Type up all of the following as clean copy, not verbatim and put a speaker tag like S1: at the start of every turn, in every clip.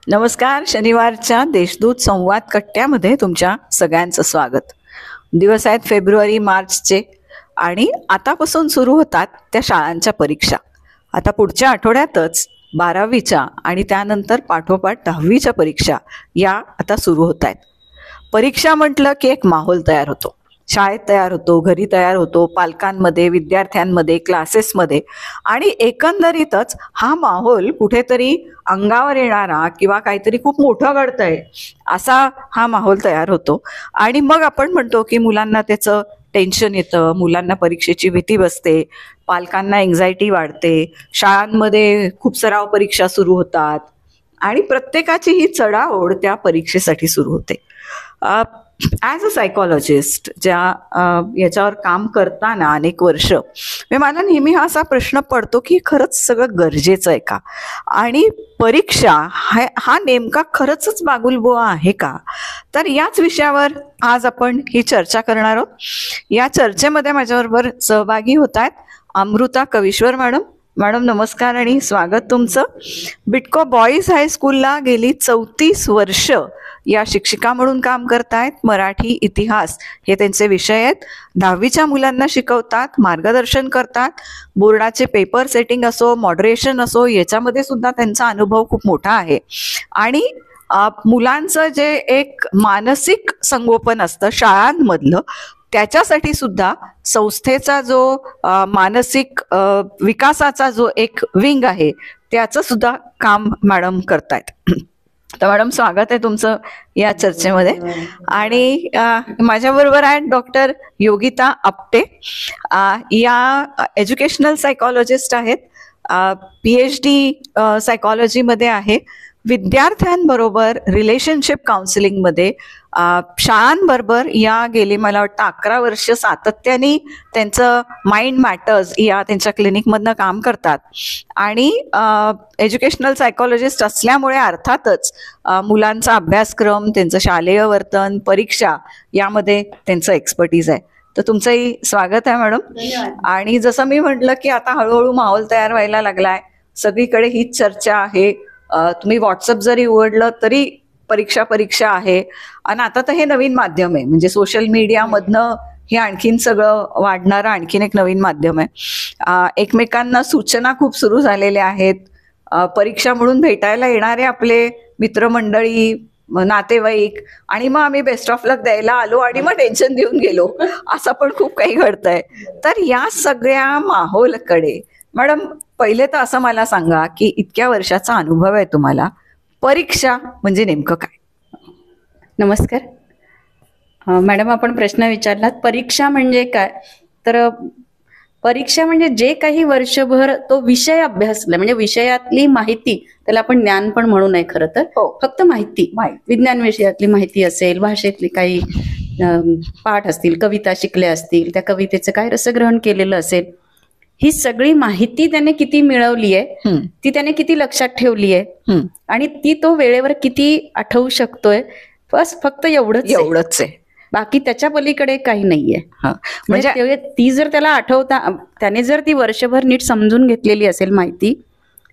S1: नमस्कार. शनिवारच्या देशदूत संवाद कट्ट्यामध्ये तुमच्या सगळ्यांचं स्वागत. दिवस आहेत फेब्रुवारी मार्चचे आणि आतापासून सुरू होतात त्या शाळांच्या परीक्षा. आता पुढच्या आठवड्यातच 12वीच्या आणि त्यानंतर पाठोपाठ 10वीच्या परीक्षा या आता सुरू होत आहेत. परीक्षा म्हटलं की एक माहोल तयार होतो, शाळेत तयार होतो, घरी तयार होतो, पालकांमध्ये, विद्यार्थ्यांमध्ये, क्लासेसमध्ये, आणि एकंदरीतच हा माहोल कुठेतरी अंगावर येणारा किंवा काहीतरी खूप मोठं घडतंय असा हा माहोल तयार होतो. आणि मग आपण म्हणतो की मुलांना त्याचं टेन्शन येतं, मुलांना परीक्षेची भीती बसते, पालकांना एन्झायटी वाढते, शाळांमध्ये खूप सराव परीक्षा सुरू होतात आणि प्रत्येकाची ही चढाओढ त्या परीक्षेसाठी सुरू होते. ॲज अ सायकॉलॉजिस्ट याच्यावर काम करताना अनेक वर्ष मला नेहमी हा असा प्रश्न पडतो की खरंच सगळं गरजेचं आहे का, आणि परीक्षा हा नेमका खरंच बागुलबुवा आहे का? तर याच विषयावर आज आपण ही चर्चा करणार आहोत. या चर्चेमध्ये माझ्याबरोबर सहभागी होत आहेत अमृता कविश्वर मॅडम. मॅडम नमस्कार आणि स्वागत तुमचं. बिटको बॉईज हायस्कूलला गेली 34 वर्ष या शिक्षिका म्हणून काम करतायत. मराठी, इतिहास हे त्यांचे विषय आहेत. 10वीच्या मुलांना शिकवतात, मार्गदर्शन करतात. बोर्डाचे पेपर सेटिंग असो, मॉडरेशन असो, याच्यामध्ये सुद्धा त्यांचा अनुभव खूप मोठा आहे. आणि मुलांचं जे एक मानसिक संगोपन असतं शाळांमधलं, त्याच्यासाठी सुद्धा संस्थेचा जो मानसिक विकासाचा जो एक विंग आहे त्याचं सुद्धा काम मॅडम करतायत. तर मॅडम स्वागत आहे तुमचं या चर्चेमध्ये. आणि माझ्याबरोबर आहेत डॉक्टर योगिता आपटे. या एज्युकेशनल सायकॉलॉजिस्ट आहेत, PhD सायकॉलॉजीमध्ये आहे. विद्यार्थ्यांबरोबर रिलेशनशिप काउन्सिलिंगमध्ये शाळांबरोबर या गेली मला वाटतं 11 वर्ष सातत्याने त्यांचं माइंड मॅटर्स या त्यांच्या क्लिनिकमधनं काम करतात. आणि एज्युकेशनल सायकॉलॉजिस्ट असल्यामुळे अर्थातच मुलांचा अभ्यासक्रम, त्यांचं शालेय वर्तन, परीक्षा यामध्ये त्यांचं एक्सपर्टीज आहे. तर तुमचंही स्वागत आहे मॅडम. आणि जसं मी म्हटलं की आता हळूहळू माहोल तयार व्हायला लागलाय, सगळीकडे हीच चर्चा आहे. तुम्ही व्हॉट्सअप जरी उघडलं तरी परीक्षा आहे. आणि आता तर हे नवीन माध्यम आहे, म्हणजे सोशल मीडियामधनं हे आणखीन सगळं वाढणारं आणखीन एक नवीन माध्यम आहे. एकमेकांना सूचना खूप सुरू झालेल्या आहेत. परीक्षा म्हणून भेटायला येणारे आपले मित्रमंडळी, नातेवाईक, आणि मग आम्ही बेस्ट ऑफ लक द्यायला आलो आणि मग टेन्शन देऊन गेलो, असं पण खूप काही घडतंय. तर या सगळ्या माहोलकडे मॅडम पहिले तर असं मला सांगा की इतक्या वर्षाचा अनुभव आहे तुम्हाला, परीक्षा म्हणजे नेमकं काय?
S2: नमस्कार मॅडम, आपण प्रश्न विचारलात परीक्षा म्हणजे काय. तर परीक्षा म्हणजे जे काही वर्षभर तो विषय अभ्यासला, म्हणजे विषयातली माहिती, त्याला आपण ज्ञान पण म्हणू नये खरं तर, फक्त माहिती, विज्ञान विषयातली माहिती असेल, भाषेतली काही पाठ असतील, कविता शिकल्या असतील, त्या कवितेचं काय रसग्रहण केलेलं असेल, ही सगळी माहिती त्याने किती मिळवली आहे, ती त्याने किती लक्षात ठेवली आहे, आणि ती तो वेळेवर किती आठवू शकतोय, बस फक्त एवढंच आहे. बाकी त्याच्या पलीकडे काही नाहीये. म्हणजे ती जर त्याला आठवता, त्याने जर ती वर्षभर नीट समजून घेतलेली असेल माहिती,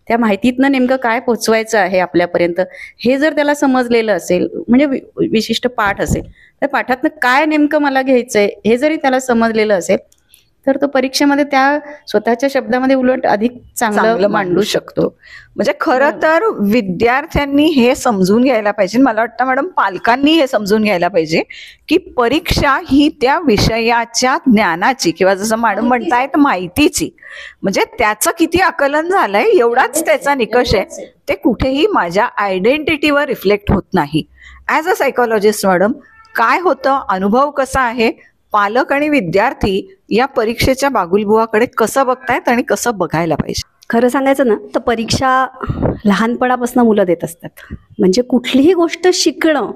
S2: त्या माहितीतनं नेमकं काय पोचवायचं आहे आपल्यापर्यंत हे जर त्याला समजलेलं असेल, म्हणजे विशिष्ट पाठ असेल, त्या पाठातनं काय नेमकं मला घ्यायचंय हे जरी त्याला समजलेलं असेल, तर तो परीक्षेमध्ये त्या स्वतःच्या शब्दामध्ये उलट अधिक चांगलं मांडू शकतो.
S1: म्हणजे खरं तर विद्यार्थ्यांनी हे समजून घ्यायला पाहिजे, मला वाटतं मॅडम पालकांनी हे समजून घ्यायला पाहिजे की परीक्षा ही त्या विषयाच्या ज्ञानाची किंवा जसं मॅडम म्हणतायत माहितीची, म्हणजे त्याचं किती आकलन झालंय एवढाच त्याचा निकष आहे. ते कुठेही माझ्या आयडेंटिटीवर रिफ्लेक्ट होत नाही. ॲज अ सायकॉलॉजिस्ट मॅडम काय होतं, अनुभव कसा आहे, पालक आणि विद्यार्थी या परीक्षेच्या बागुलबुवाकडे कसं बघतायत आणि कसं बघायला पाहिजे?
S3: खरं सांगायचं ना तर परीक्षा लहानपणापासून मुलं देत असतात. म्हणजे कुठलीही गोष्ट शिकणं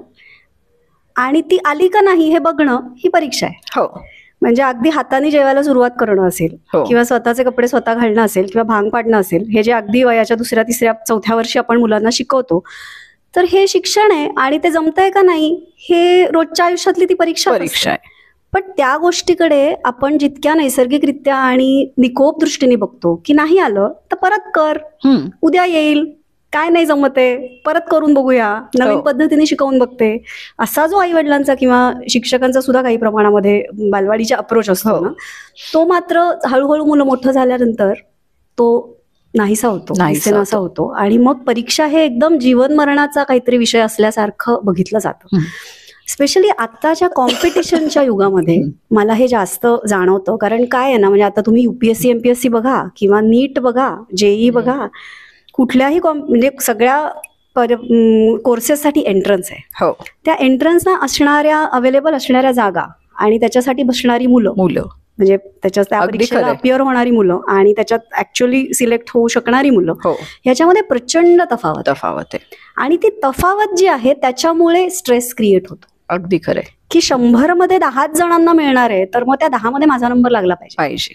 S3: आणि ती आली का नाही हे बघणं ही परीक्षा आहे.
S1: हो,
S3: म्हणजे अगदी हाताने जेवायला सुरुवात करणं असेल, किंवा स्वतःचे कपडे स्वतः घालणं असेल, किंवा भांग पाडणं असेल, हे जे अगदी वयाच्या 2ऱ्या, 3ऱ्या, 4थ्या वर्षी आपण मुलांना शिकवतो, तर हे शिक्षण आहे. आणि ते जमतंय का नाही हे रोजच्या आयुष्यातली ती परीक्षा आहे. पण त्या गोष्टीकडे आपण जितक्या नैसर्गिकरित्या आणि निकोप दृष्टीने बघतो की नाही आलं तर परत कर, उद्या येईल, काय नाही जमते, परत करून बघूया, नवीन पद्धतीने शिकवून बघते, असा जो आई वडिलांचा किंवा शिक्षकांचा सुद्धा काही प्रमाणामध्ये बालवाडीचा अप्रोच असतो ना, तो मात्र हळूहळू मुलं मोठं झाल्यानंतर तो नाहीसा होतो आणि मग परीक्षा हे एकदम जीवन मरणाचा काहीतरी विषय असल्यासारखं बघितलं जातं. स्पेशली आत्ताच्या कॉम्पिटिशनच्या युगामध्ये मला हे जास्त जाणवतं. कारण काय आहे ना, म्हणजे आता तुम्ही UPSC MPSC बघा किंवा नीट बघा, JEE बघा, कुठल्याही म्हणजे सगळ्या कोर्सेससाठी एंट्रन्स आहे.
S1: हो,
S3: त्या एंट्रन्सला असणाऱ्या अवेलेबल असणाऱ्या जागा आणि त्याच्यासाठी बसणारी मुलं म्हणजे त्याच्या त्या परीक्षेला अपिअर होणारी मुलं आणि त्याच्यात ऍक्च्युअली सिलेक्ट होऊ शकणारी मुलं, ह्याच्यामध्ये प्रचंड तफावत आहे. आणि ती तफावत जी आहे त्याच्यामुळे स्ट्रेस क्रिएट होतो.
S1: अगदी खरंय
S3: की 100 मध्ये 10 जणांना मिळणार आहे, तर मग त्या 10 मध्ये माझा नंबर लागला पाहिजे.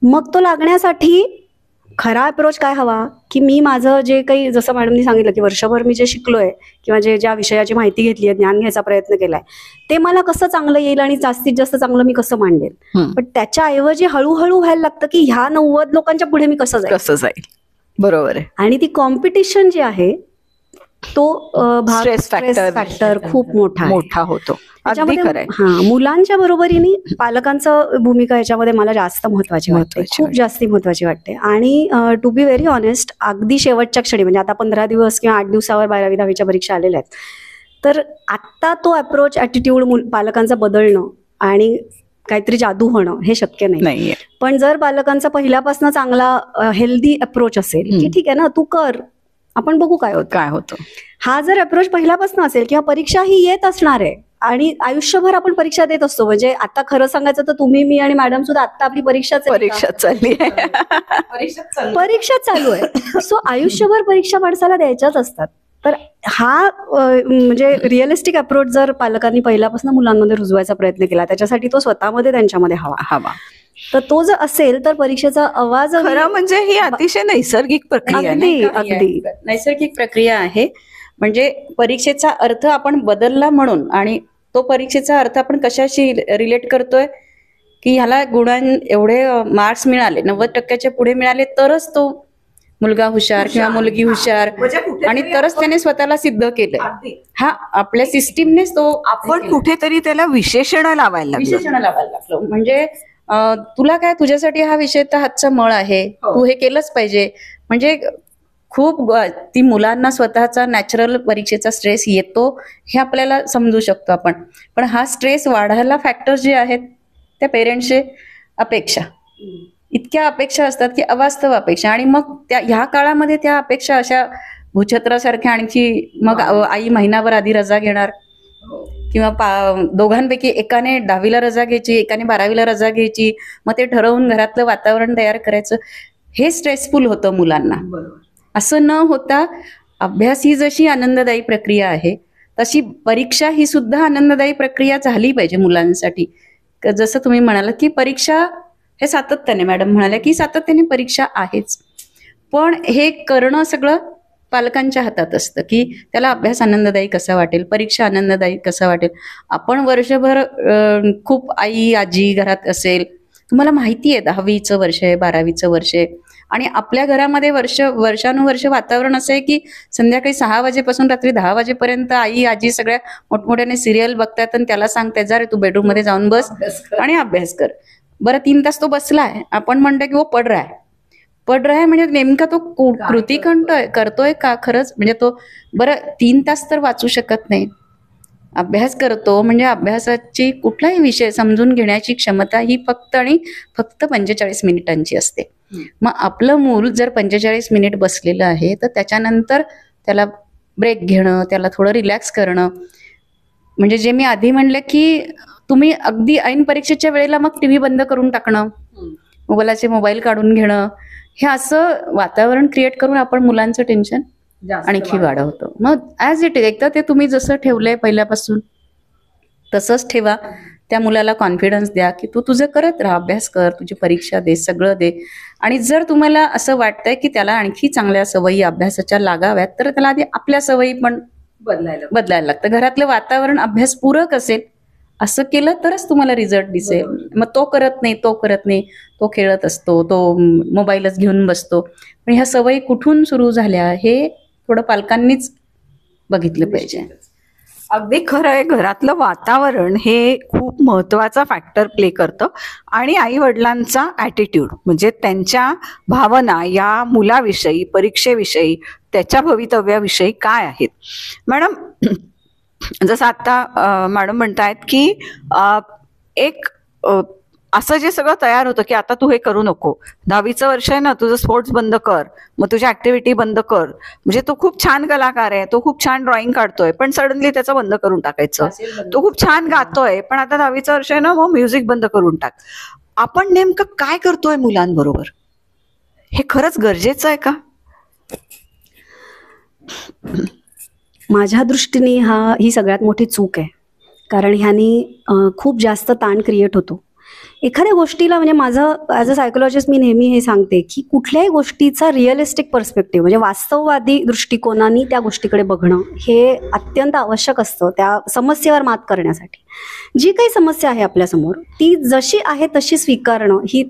S3: मग तो लागण्यासाठी खरा अप्रोच काय हवा, की मी माझं जे काही, जसं मॅडमनी सांगितलं की वर्षभर मी जे शिकलोय किंवा ज्या विषयाची माहिती घेतली आहे, ज्ञान घ्यायचा प्रयत्न केलाय, ते मला कसं चांगलं येईल आणि जास्तीत जास्त चांगलं मी कसं मांडेल. पण त्याच्याऐवजी हळूहळू व्हायला लागतं की ह्या 90 लोकांच्या पुढे मी कसं जाईल.
S1: बरोबर आहे.
S3: आणि ती कॉम्पिटिशन जी आहे तो
S1: स्ट्रेस
S3: फॅक्टर खूप मोठा
S1: होतो.
S3: मुलांच्या बरोबरीने पालकांचं भूमिका याच्यामध्ये मला जास्त महत्वाची वाटते, खूप जास्ती महत्वाची वाटते. आणि टू बी व्हेरी ऑनेस्ट, अगदी शेवटच्या क्षणी म्हणजे आता 15 दिवस किंवा 8 दिवसावर 12वी 10वीच्या परीक्षा आलेल्या आहेत, तर आत्ता तो अप्रोच ऍटिट्यूड पालकांचा बदलणं आणि काहीतरी जादू होणं हे शक्य नाही. पण जर पालकांचा पहिल्यापासून चांगला हेल्दी अप्रोच असेल की ठीक आहे ना, तू कर, आपण बघू काय होतं, हा जर अप्रोच पहिल्यापासून असेल किंवा परीक्षा ही येत असणार आहे आणि आयुष्यभर आपण परीक्षा देत असतो. म्हणजे आता खरं सांगायचं तर तुम्ही, मी आणि मॅडम सुद्धा आता आपली परीक्षा चालू आहे. सो आयुष्यभर परीक्षा माणसाला द्यायच्याच असतात. तर हा म्हणजे रिअलिस्टिक अप्रोच जर पालकांनी पहिल्यापासून मुलांमध्ये रुजवायचा प्रयत्न केला, त्याच्यासाठी तो स्वतःमध्ये त्यांच्यामध्ये हवा, तर तो जर असेल तर परीक्षेचा आवाज
S1: खरं म्हणजे ही अतिशय नैसर्गिक प्रक्रिया,
S2: अगदी नैसर्गिक प्रक्रिया आहे. म्हणजे परीक्षेचा अर्थ आपण बदलला म्हणून, आणि तो परीक्षेचा अर्थ आपण कशाशी रिलेट करतोय की ह्याला एवढे मार्क्स मिळाले, 90% पुढे मिळाले, तरच तो मुलगा हुशार किंवा मुलगी हुशार, आणि तरच त्याने स्वतःला सिद्ध केलंय. हा आपल्या सिस्टीमनेच तो,
S1: आपण कुठेतरी त्याला विशेषण लावायला
S2: लागलो. म्हणजे तुला काय, तुझ्यासाठी हा विषय तर हातचा मळ आहे, तू हे केलंच पाहिजे. म्हणजे खूप ती मुलांना स्वतःचा नॅचरल परीक्षेचा स्ट्रेस येतो हे आपल्याला समजू शकतो आपण. पण हा स्ट्रेस वाढायला फॅक्टर जे आहेत त्या पेरेंट्सचे अपेक्षा, इतक्या अपेक्षा असतात की अवास्तव अपेक्षा. आणि मग ह्या काळामध्ये त्या अपेक्षा अशा भूछत्रासारख्या, आणखी मग आई महिनाभर आधी रजा घेणार किंवा दोघांपैकी एकाने 10वीला रजा घ्यायची, एकाने 12वीला रजा घ्यायची, मग ते ठरवून घरातलं वातावरण तयार करायचं. हे स्ट्रेसफुल होतं मुलांना. असं न होता अभ्यास ही जशी आनंददायी प्रक्रिया आहे, तशी परीक्षा ही सुद्धा आनंददायी प्रक्रिया झाली पाहिजे मुलांसाठी. जसं तुम्ही म्हणालात की परीक्षा हे सातत्याने, मॅडम म्हणाल्या की सातत्याने परीक्षा आहेच, पण हे करणं सगळं पालकांच्या हातात असतं की त्याला अभ्यास आनंददायी कसा वाटेल, परीक्षा आनंददायी कसा वाटेल. आपण वर्षभर खूप आई आजी घरात असेल, तुम्हाला माहिती आहे 10वीचं वर्ष आहे, 12वीचं वर्ष आहे, आणि आपल्या घरामध्ये वर्षानुवर्ष वातावरण असं आहे की संध्याकाळी 6 वाजेपासून रात्री 10 वाजेपर्यंत आई आजी सगळ्या मोठमोठ्याने सिरियल बघतात आणि त्याला सांगताय जा रे तू बेडरूम मध्ये जाऊन बस आणि अभ्यास कर. बरं 3 तास तो बसलाय, आपण म्हणतो की वो पड रहा है म्हणजे नेमका तो कृती करतोय का खरंच. म्हणजे तो बरं 3 तास तर वाचू शकत नाही, अभ्यास करतो म्हणजे अभ्यासाची कुठलाही विषय समजून घेण्याची क्षमता ही फक्त आणि फक्त 45 मिनिटांची असते. मग आपलं मूल जर 45 मिनिट बसलेलं आहे तर त्याच्यानंतर त्याला ब्रेक घेणं, त्याला थोडं रिलॅक्स करणं. म्हणजे जे मी आधी म्हणलं की तुम्ही अगदी ऐन परीक्षेच्या वेळेला मग टीव्ही बंद करून टाकणं, मोबाईल काढून घेणं, हे असं वातावरण क्रिएट करून आपण मुलांचं टेन्शन आणखी वाढवतो. मग ऍज इट इज, एकदा ते तुम्ही जसं ठेवलंय पहिल्यापासून तसंच ठेवा. त्या मुलाला कॉन्फिडन्स द्या की तू तुझं करत राहा, अभ्यास कर, तुझी परीक्षा दे, सगळं दे. आणि जर तुम्हाला असं वाटतंय की त्याला आणखी चांगल्या सवयी अभ्यासाच्या लागाव्यात, तर त्याला आधी आपल्या सवयी पण बदलायला लागतं. घरातलं वातावरण अभ्यासपूरक असेल असं केलं तरच तुम्हाला रिझल्ट दिसेल. मग तो करत नाही, तो खेळत असतो, तो मोबाईलच घेऊन बसतो. पण ह्या सवयी कुठून सुरू झाल्या हे थोडं पालकांनीच बघितलं पाहिजे.
S1: अगदी खरं आहे. घरातलं वातावरण हे खूप महत्वाचा फॅक्टर प्ले करतं आणि आई वडिलांचा ॲटिट्यूड म्हणजे त्यांच्या भावना या मुलाविषयी, परीक्षेविषयी, त्याच्या भवितव्याविषयी काय आहेत. मॅडम, जसं आता मॅडम म्हणतायत की एक असं जे सगळं तयार होतं की आता तू हे करू नको, 10वीचं वर्ष आहे ना, तुझं स्पोर्ट्स बंद कर, मग तुझ्या ऍक्टिव्हिटी बंद कर, म्हणजे तो खूप छान कलाकार आहे, तो खूप छान ड्रॉइंग काढतोय, पण सडनली त्याचं बंद करून टाकायचं. तो खूप छान गातोय, पण आता 10वीचं वर्ष आहे ना, मग म्युझिक बंद करून टाक. आपण नेमकं काय करतोय मुलांबरोबर? हे खरंच गरजेचं आहे का?
S3: माझ्या दृष्टीने ही सगळ्यात मोठी चूक आहे. कारण ह्यानी खूप जास्त ताण क्रिएट होतो एखाद्या गोष्टीला. म्हणजे माझं ॲज अ सायकोलॉजिस्ट मी नेहमी हे सांगते की कुठल्याही गोष्टीचा रिअलिस्टिक पर्स्पेक्टिव्ह म्हणजे वास्तववादी दृष्टिकोनाने त्या गोष्टीकडे बघणं हे अत्यंत आवश्यक असतं त्या समस्येवर मात करण्यासाठी. जी काही समस्या आहे आपल्यासमोर ती जशी आहे तशी स्वीकारणं ही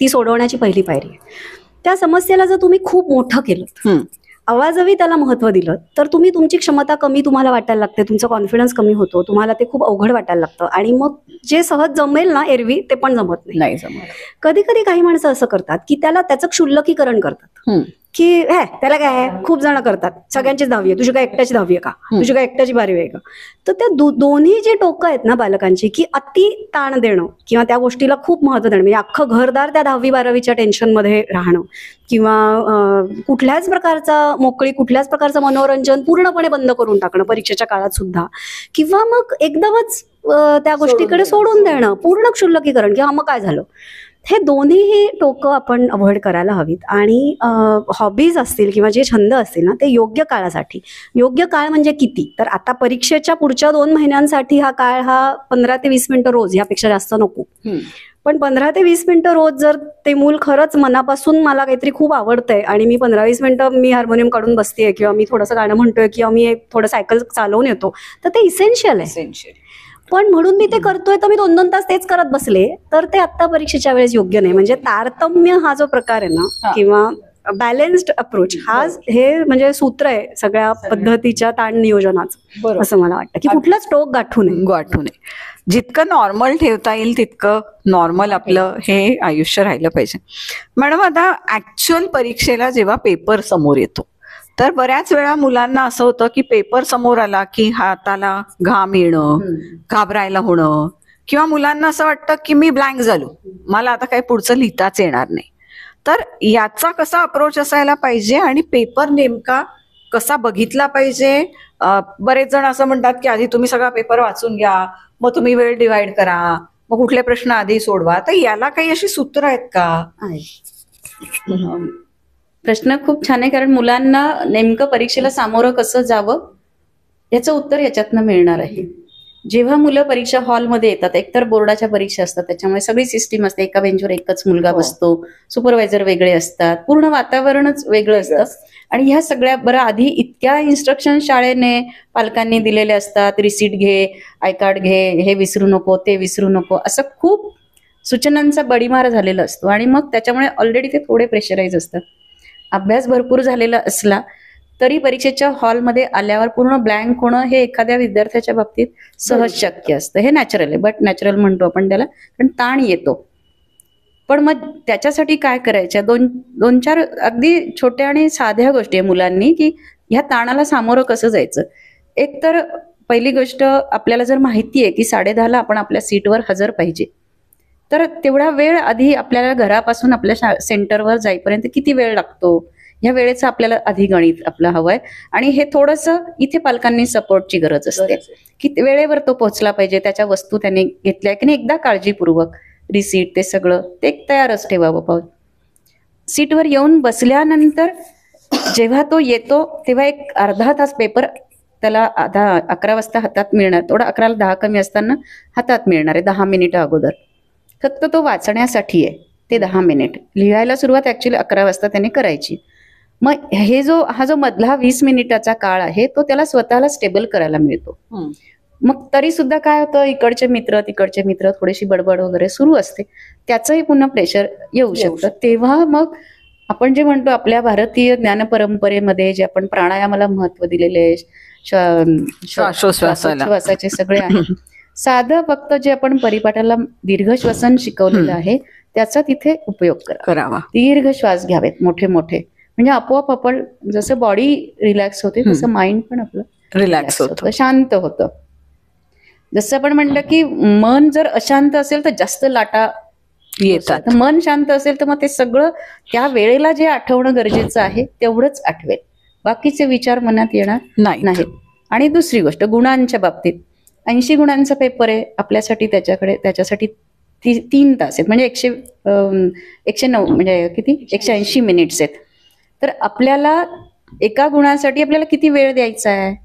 S3: ती सोडवण्याची पहिली पायरी आहे. त्या समस्येला जर तुम्ही खूप मोठं केलं, आवाजवी त्याला महत्त्व दिलं, तर तुमची क्षमता कमी तुम्हाला वाटायला लागते, तुमचा कॉन्फिडन्स कमी होतो, तुम्हाला ते खूप अवघड वाटायला लागतं आणि मग जे सहज जमेल ना एरवी ते पण जमत नाही. कधी कधी काही माणसं असं करतात की त्याचं क्षुल्लकीकरण करतात की त्याला काय आहे, खूप जण करतात, सगळ्यांचीच 10वी आहे, तुझी काय एकट्याची 10वी आहे का, तुझी काय एकट्याची 12वी आहे का. तर त्या दोन्ही जे टोकं आहेत ना बालकांची की अति ताण देणं किंवा त्या गोष्टीला खूप महत्त्व देणं, म्हणजे अख्खं घरदार त्या 10वी-12वीच्या टेन्शनमध्ये राहणं किंवा कुठल्याच प्रकारचं मनोरंजन पूर्णपणे बंद करून टाकणं परीक्षेच्या काळात सुद्धा, किंवा मग एकदमच त्या गोष्टीकडे सोडून देणं, पूर्ण क्षुल्लकीकरण की मग काय झालं. हे दोन्हीही टोकं आपण अवॉइड करायला हवीत. आणि हॉबीज असतील किंवा जे छंद असतील ना ते योग्य काळासाठी. योग्य काळ म्हणजे किती, तर आता परीक्षेच्या पुढच्या 2 महिन्यांसाठी हा काळ 15 ते 20 मिनिटं रोज, यापेक्षा जास्त नको. पण 15 ते 20 मिनिटं रोज जर ते मूल खरंच मनापासून मला काहीतरी खूप आवडतंय आणि मी 15-20 मिनिटं मी हार्मोनियम काढून बसतेय किंवा मी थोडंसं गाणं म्हणतोय किंवा मी थोडं सायकल चालवून येतो, तर ते इसेन्शियल आहे. पण म्हणून मी ते करतोय तर मी 2-2 तास तेच करत बसले तर ते आत्ता परीक्षेच्या वेळेस योग्य नाही. म्हणजे तारतम्य हा जो प्रकार आहे ना किंवा बॅलन्स्ड अप्रोच हे म्हणजे सूत्र आहे सगळ्या पद्धतीच्या ताण नियोजनाचं, असं मला वाटतं की कुठलाच टोक गाठू नये.
S1: जितकं नॉर्मल ठेवता येईल तितकं नॉर्मल आपलं हे आयुष्य राहिलं पाहिजे. मॅडम, आता ऍक्च्युअल परीक्षेला जेव्हा पेपर समोर येतो तर बऱ्याच वेळा मुलांना असं होतं की पेपर समोर आला की हाताला घाम येणं, घाबरायला होणं, किंवा मुलांना असं वाटतं की मी ब्लँक झालो, मला आता काही पुढचं लिहिताच येणार नाही. तर याचा कसा अप्रोच असायला पाहिजे आणि पेपर नेमका कसा बघितला पाहिजे? बरेच जण असं म्हणतात की आधी तुम्ही सगळा पेपर वाचून घ्या, मग तुम्ही वेळ डिवाइड करा, मग कुठले प्रश्न आधी सोडवा. तर याला काही अशी सूत्र आहेत का?
S2: प्रश्न खूप छान आहे, कारण मुलांना नेमकं परीक्षेला सामोरं कसं जावं याचं उत्तर याच्यातनं मिळणार आहे. जेव्हा मुलं परीक्षा हॉलमध्ये येतात, एकतर बोर्डाच्या परीक्षा असतात त्याच्यामुळे सगळी सिस्टीम असते, एका बेंचवर एकच मुलगा बसतो, सुपरवायझर वेगळे असतात, पूर्ण वातावरणच वेगळं असतं. आणि ह्या सगळ्या बरं आधी इतक्या इन्स्ट्रक्शन शाळेने पालकांनी दिलेले असतात, रिसीट घे, आय कार्ड घे, हे विसरू नको, ते विसरू नको, असं खूप सूचनांचा बडीमार झालेला असतो. आणि मग त्याच्यामुळे ऑलरेडी ते थोडे प्रेशराईज असतात. अभ्यास भरपूर झालेला असला तरी परीक्षेच्या हॉलमध्ये आल्यावर पूर्ण ब्लँक होणं हे एखाद्या विद्यार्थ्याच्या बाबतीत सहज शक्य असतं. हे नॅचरल आहे, बट नॅचरल म्हणतो आपण त्याला, कारण ताण येतो. पण मग त्याच्यासाठी काय करायच्या 2-4 अगदी छोट्या आणि साध्या गोष्टी आहे मुलांनी की ह्या ताणाला सामोरं कसं जायचं. एक तर पहिली गोष्ट, आपल्याला जर माहिती आहे की 10:30ला आपण आपल्या सीटवर हजर पाहिजे, तर तेवढा वेळ आधी आपल्याला घरापासून आपल्या सेंटरवर जाईपर्यंत किती वेळ लागतो ह्या वेळेचं आपल्याला आधी गणित आपलं हवंय. आणि हे थोडंसं इथे पालकांनी सपोर्टची गरज असते की वेळेवर तो पोहोचला पाहिजे, त्याच्या वस्तू त्यांनी घेतल्या की नाही एकदा काळजीपूर्वक, रिसीट ते सगळं ते तयारच ठेवावं. पाऊल सीटवर येऊन बसल्यानंतर जेव्हा तो येतो तेव्हा एक अर्धा तास पेपर त्याला 11 वाजता हातात मिळणार, थोडं 11ला 10 कमी असताना हातात मिळणार आहे 10 मिनिटं अगोदर. फक्त तो वाचण्यासाठी आहे ते 10 मिनिट. लिहायला सुरुवात ऍक्च्युली 11 वाजता त्याने करायची. मग हा जो मधला 20 मिनिटाचा काळ आहे तो त्याला स्वतःला स्टेबल करायला मिळतो. मग तरी सुद्धा काय होतं, इकडचे मित्र तिकडचे मित्र, थोडीशी बडबड वगैरे सुरू असते, त्याचंही पुन्हा प्रेशर येऊ शकतं. तेव्हा मग आपण जे म्हणतो आपल्या भारतीय ज्ञान परंपरेमध्ये जे आपण प्राणायामाला महत्व दिलेले आहे, श्वासोच्छ्वासाचे सगळे आहे, साधं फक्त जे आपण परिपाठाला दीर्घ श्वसन शिकवलेलं आहे त्याचा तिथे उपयोग करावा. दीर्घ श्वास घ्यावेत मोठे मोठे, म्हणजे आपोआप आपण जसं बॉडी रिलॅक्स होते तसं माइंड पण आपलं रिलॅक्स होतं, शांत होतं. जसं आपण म्हणलं की मन जर अशांत असेल तर जास्त लाटा येतात, मन शांत असेल तर मग ते सगळं त्या वेळेला जे आठवणं गरजेचं आहे तेवढंच आठवेल, बाकीचे विचार मनात येणार नाहीत. आणि दुसरी गोष्ट गुणांच्या बाबतीत 80 गुणांचा पेपर आहे आपल्यासाठी, त्याच्यासाठी 3 तास आहेत, म्हणजे 109 म्हणजे किती 180 मिनिट्स आहेत. तर आपल्याला एका गुणासाठी आपल्याला किती वेळ द्यायचा आहे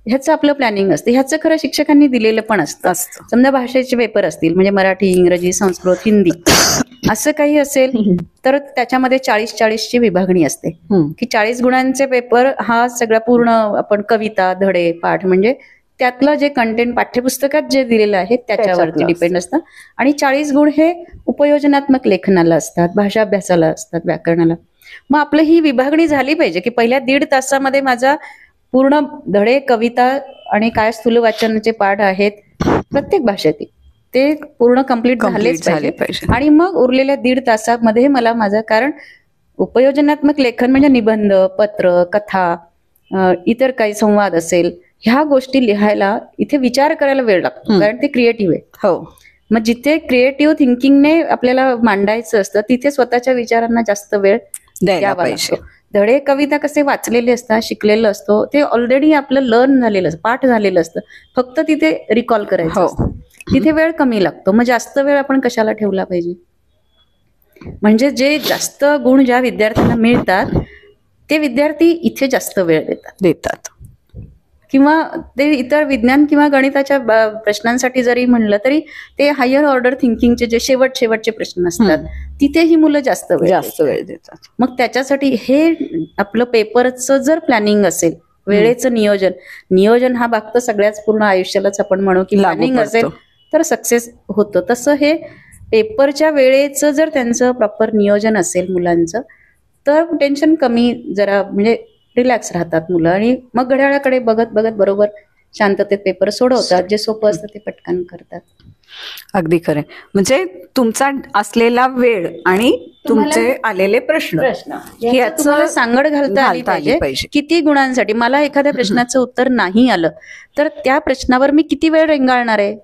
S2: ह्याचं आपलं प्लॅनिंग असतं. ह्याचं खरं शिक्षकांनी दिलेलं पण असतं. समजा भाषेचे पेपर असतील, म्हणजे मराठी, इंग्रजी, संस्कृत, हिंदी असं काही असेल तर त्याच्यामध्ये 40-40 विभागणी असते की 40 गुणांचे पेपर हा सगळा पूर्ण आपण कविता, धडे, पाठ म्हणजे त्यातलं जे कंटेंट पाठ्यपुस्तकात जे दिलेलं आहे त्याच्यावरती डिपेंड असतं. आणि 40 गुण हे उपयोजनात्मक लेखनाला असतात, भाषा अभ्यासाला असतात, व्याकरणाला. मग आपलं ही विभागणी झाली पाहिजे की पहिल्या 1.5 तासामध्ये माझा पूर्ण धडे, कविता आणि काय स्थूल वाचनाचे पाठ आहेत प्रत्येक भाषेतील ते पूर्ण कम्प्लीट झालेच पाहिजे. आणि मग उरलेल्या 1.5 तासामध्ये मला माझं, कारण उपयोजनात्मक लेखन म्हणजे निबंध, पत्र, कथा, इतर काही संवाद असेल, ह्या गोष्टी लिहायला इथे विचार करायला वेळ लागतो, कारण ते क्रिएटिव्ह आहे. हो, मग जिथे क्रिएटिव्ह थिंकिंगने आपल्याला मांडायचं असतं तिथे स्वतःच्या विचारांना जास्त वेळ द्यावा लागतो. धडे, कविता कसे वाचलेले असतात, शिकलेलं असतो, ते ऑलरेडी आपलं लर्न झालेलं असतं, पाठ झालेलं असतं, फक्त तिथे रिकॉल करायचं असतं. तिथे वेळ कमी लागतो. मग जास्त वेळ आपण कशाला ठेवला पाहिजे? म्हणजे जे जास्त गुण ज्या विद्यार्थ्यांना मिळतात ते विद्यार्थी इथे जास्त वेळ देतात. किंवा ते इतर विज्ञान किंवा गणिताच्या प्रश्नांसाठी जरी म्हणलं तरी ते हायर ऑर्डर थिंकिंगचे जे शेवटचे प्रश्न असतात तिथे ही मुलं जास्त वेळ देतात. मग त्याच्यासाठी हे आपलं पेपरचं जर प्लॅनिंग असेल, वेळेचं नियोजन हा भाग तर सगळ्याच पूर्ण आयुष्यालाच आपण म्हणू की प्लॅनिंग असेल तर सक्सेस होतं. तसं हे पेपरच्या वेळेचं जर त्यांचं प्रॉपर नियोजन असेल मुलांचं तर टेन्शन कमी, जरा म्हणजे रिलॅक्स राहतात मुलं. आणि मग घड्याळाकडे बघत बरोबर शांततेत पेपर सोडवतात. जे सोपं असतं ते पटकन करतात.
S1: अगदी खरं. म्हणजे तुमचा असलेला वेळ आणि तुमचे आलेले प्रश्न
S2: याचं सांगड घालता आली पाहिजे. किती गुणांसाठी मला एखाद्या प्रश्नाचं उत्तर नाही आलं तर त्या प्रश्नावर मी किती वेळ रेंगाळणार आहे?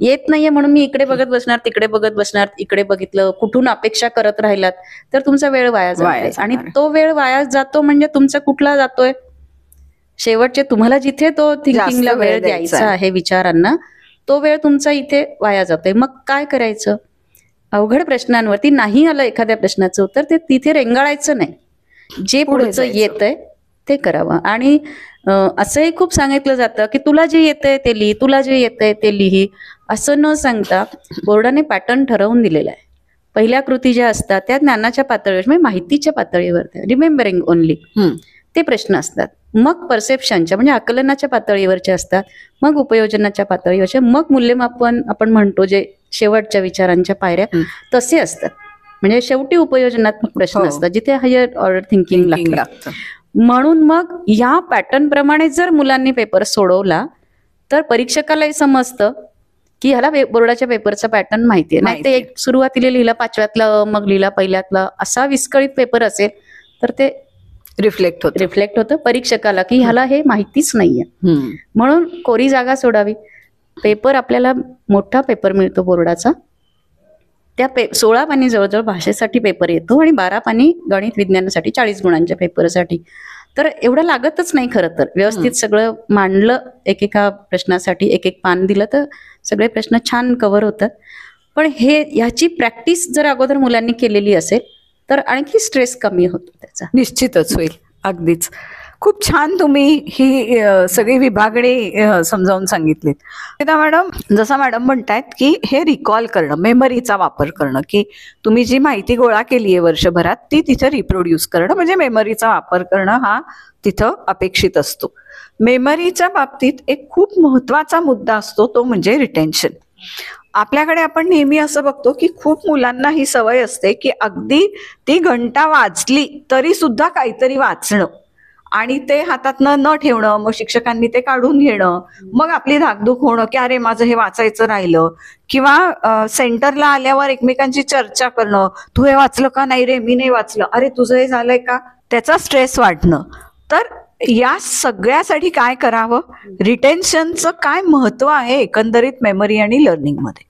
S2: येत नाहीये म्हणून मी इकडे बघत बसणार, तिकडे बघत बसणार, इकडे बघितलं, कुठून अपेक्षा करत राहिलात तर तुमचा वेळ वाया जातो. आणि तो वेळ वाया जातो म्हणजे तुमचा कुठला जातोय? शेवटचे तुम्हाला जिथे तो थिंकिंगला वेळ द्यायचा आहे, विचारांना, तो वेळ तुमचा इथे वाया जातोय. मग काय करायचं? अवघड प्रश्नांवरती नाही आलं एखाद्या प्रश्नाचं उत्तर ते तिथे रेंगाळायचं नाही, जे पुढचं येतंय ते करावं. आणि असंही खूप सांगितलं जातं की तुला जे येतंय ते लिही, तुला जे येतंय ते लिही, असं न सांगता बोर्डाने पॅटर्न ठरवून दिलेला आहे. पहिल्या कृती ज्या असतात त्या ज्ञानाच्या पातळीवर म्हणजे माहितीच्या पातळीवर, रिमेंबरिंग ओनली ते प्रश्न असतात. मग परसेप्शनच्या म्हणजे आकलनाच्या पातळीवरचे असतात, मग उपयोजनाच्या पातळीवरचे, मग मूल्यमापन आपण म्हणतो जे शेवटच्या विचारांच्या पायऱ्या तसे असतात. म्हणजे शेवटी उपयोजनात्मक प्रश्न असतात जिथे हायर ऑर्डर थिंकिंग लागतं. म्हणून मग या पॅटर्न प्रमाणे जर मुलांनी पेपर सोडवला तर परीक्षकालाही समजतं की ह्याला बोर्डाच्या पेपरचा पॅटर्न माहिती आहे. नाही ते एक सुरुवातीला लिहिला 5व्यातला, मग लिहिला 1ल्यातला, असा विस्कळीत पेपर असेल तर ते रिफ्लेक्ट होतं परीक्षकाला की ह्याला हे माहितीच नाहीये. म्हणून कोरी जागा सोडावी. पेपर आपल्याला मोठा पेपर मिळतो बोर्डाचा, त्या 16 पानी जवळजवळ भाषेसाठी पेपर येतो आणि 12 पानी गणित विज्ञानासाठी 40 गुणांच्या पेपरसाठी. तर एवढं लागतच नाही खरं तर. व्यवस्थित सगळं मांडलं, एकेका प्रश्नासाठी एक पान दिलं तर सगळे प्रश्न छान कव्हर होतात. पण ह्याची प्रॅक्टिस जर अगोदर मुलांनी केलेली असेल तर आणखी स्ट्रेस कमी होतो त्याचा.
S1: निश्चितच होईल. अगदीच खूप छान तुम्ही ही सगळी विभागणी समजावून सांगितलीत. मॅडम, जसं मॅडम म्हणतायत की हे रिकॉल करणं, मेमरीचा वापर करणं, की तुम्ही जी माहिती गोळा केली आहे वर्षभरात ती तिथं रिप्रोड्यूस करणं, म्हणजे मेमरीचा वापर करणं हा तिथं अपेक्षित असतो. मेमरीच्या बाबतीत एक खूप महत्वाचा मुद्दा असतो तो म्हणजे रिटेन्शन. आपल्याकडे आपण नेहमी असं बघतो की खूप मुलांना ही सवय असते की अगदी ती घंटा वाजली तरी सुद्धा काहीतरी वाचणं आणि ते हातातनं न ठेवणं, मग शिक्षकांनी ते काढून घेणं, मग आपली धाकधूक होणं की अरे माझं हे वाचायचं राहिलं, किंवा सेंटरला आल्यावर एकमेकांची चर्चा करणं, तू हे वाचलं का, नाही रे मी नाही वाचलं, अरे तुझं हे झालंय का, त्याचा स्ट्रेस वाढणं. तर या सगळ्यासाठी काय करावं, रिटेन्शनचं काय महत्व आहे एकंदरीत मेमरी आणि लर्निंग मध्ये?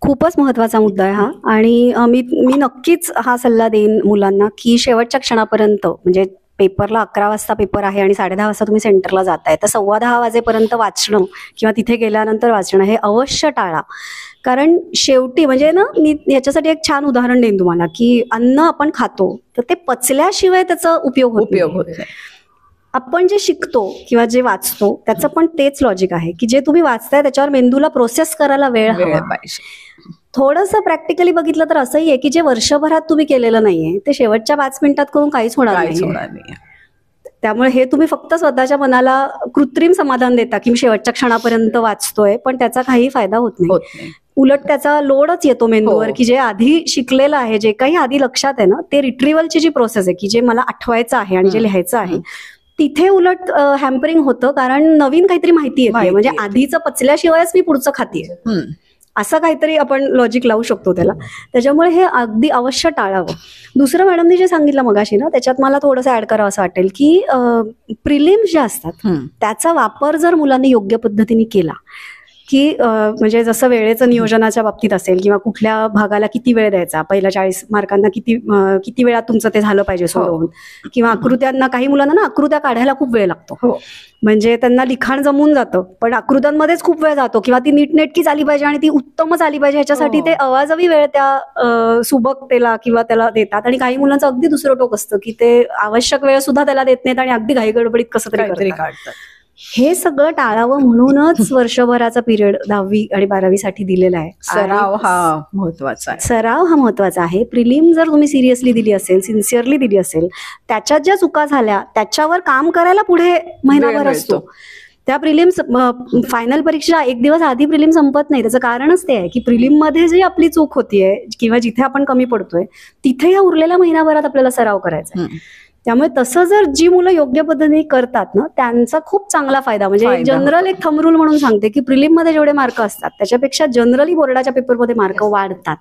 S3: खूपच महत्वाचा मुद्दा आहे हा. आणि मी नक्कीच हा सल्ला देईन मुलांना की शेवटच्या क्षणापर्यंत, म्हणजे पेपरला 11 वाजता पेपर आहे आणि 10:30 वाजता तुम्ही सेंटरला जाताय, तर 10:15 वाजेपर्यंत वाचणं किंवा तिथे गेल्यानंतर वाचणं हे अवश्य टाळा. कारण शेवटी म्हणजे ना, मी याच्यासाठी एक छान उदाहरण देईन तुम्हाला की अन्न आपण खातो तर ते पचल्याशिवाय त्याचा उपयोग होत नाही. आपण जे शिकतो किंवा जे वाचतो त्याचं पण तेच लॉजिक आहे की जे तुम्ही वाचताय त्याच्यावर मेंदूला प्रोसेस करायला वेळ हवा
S1: पाहिजे.
S3: थोडंसं प्रॅक्टिकली बघितलं तर असंही आहे की जे वर्षभरात तुम्ही केलेलं नाहीये ते शेवटच्या 5 मिनिटात करून काहीच होणार नाही. त्यामुळे हे तुम्ही फक्त स्वतःच्या मनाला कृत्रिम समाधान देता की मी शेवटच्या क्षणापर्यंत वाचतोय, पण त्याचा काही फायदा होत नाही. उलट त्याचा लोडच येतो मेंदूवर की जे आधी शिकलेलं आहे, जे काही आधी लक्षात आहे ना, ते रिट्रीव्हलची जी प्रोसेस आहे की जे मला आठवायचं आहे आणि जे लिहायचं आहे तिथे उलट हॅम्परिंग होतं, कारण नवीन काहीतरी माहिती येते, म्हणजे आधीचं पचल्याशिवायच मी पुढचं खातीये, असं काहीतरी आपण लॉजिक लावू शकतो त्याला. त्याच्यामुळे हे अगदी अवश्य टाळावं. दुसरं मॅडमनी जे सांगितलं मगाशी ना, त्याच्यात मला थोडंसं ऍड करावं असं वाटेल की प्रिलिम्स जे असतात त्याचा वापर जर मुलांनी योग्य पद्धतीने केला की म्हणजे जसं वेळेचं नियोजनाच्या बाबतीत असेल किंवा कुठल्या भागाला किती वेळ द्यायचा, पहिल्या 40 मार्कांना किती वेळात तुमचं ते झालं पाहिजे सोडवून, किंवा आकृत्यांना, काही मुलांना ना आकृत्या काढायला खूप वेळ लागतो, म्हणजे त्यांना लिखाण जमून जातं पण आकृत्यांमध्येच खूप वेळ जातो, किंवा ती नीटनेटकीच आली पाहिजे आणि ती उत्तमच आली पाहिजे ह्याच्यासाठी ते अवाजवी वेळ त्या सुबकतेला किंवा त्याला देतात. आणि काही मुलांचं अगदी दुसरं टोक असतं की ते आवश्यक वेळ सुद्धा त्याला देत नाहीत आणि अगदी घाई गडबडीत कसं तरी काढतात. हे सगळं टाळावं म्हणूनच वर्षभराचा पिरियड 10वी आणि 12वी साठी दिलेला आहे.
S1: सराव हा महत्वाचा आहे. प्रिलिम जर तुम्ही सिरियसली दिली असेल, सिन्सिअरली दिली असेल, त्याच्यात ज्या चुका झाल्या त्याच्यावर काम करायला पुढे महिनाभर असतो. त्या प्रिलिम्स, फायनल परीक्षा 1 दिवस आधी प्रिलिम संपत नाही. त्याचं कारणच ते आहे की प्रिलिम मध्ये जी आपली चूक होतीये किंवा जिथे आपण कमी पडतोय तिथे या उरलेल्या महिनाभरात आपल्याला सराव करायचा आहे. त्यामुळे तसं जर जी मुलं योग्य पद्धतीने करतात ना, त्यांचा खूप चांगला फायदा, म्हणजे जनरल एक थंब रूल म्हणून सांगते की प्रिलिम मध्ये जेवढे मार्क असतात त्याच्यापेक्षा जनरली बोर्डाच्या पेपरमध्ये मार्क वाढतात.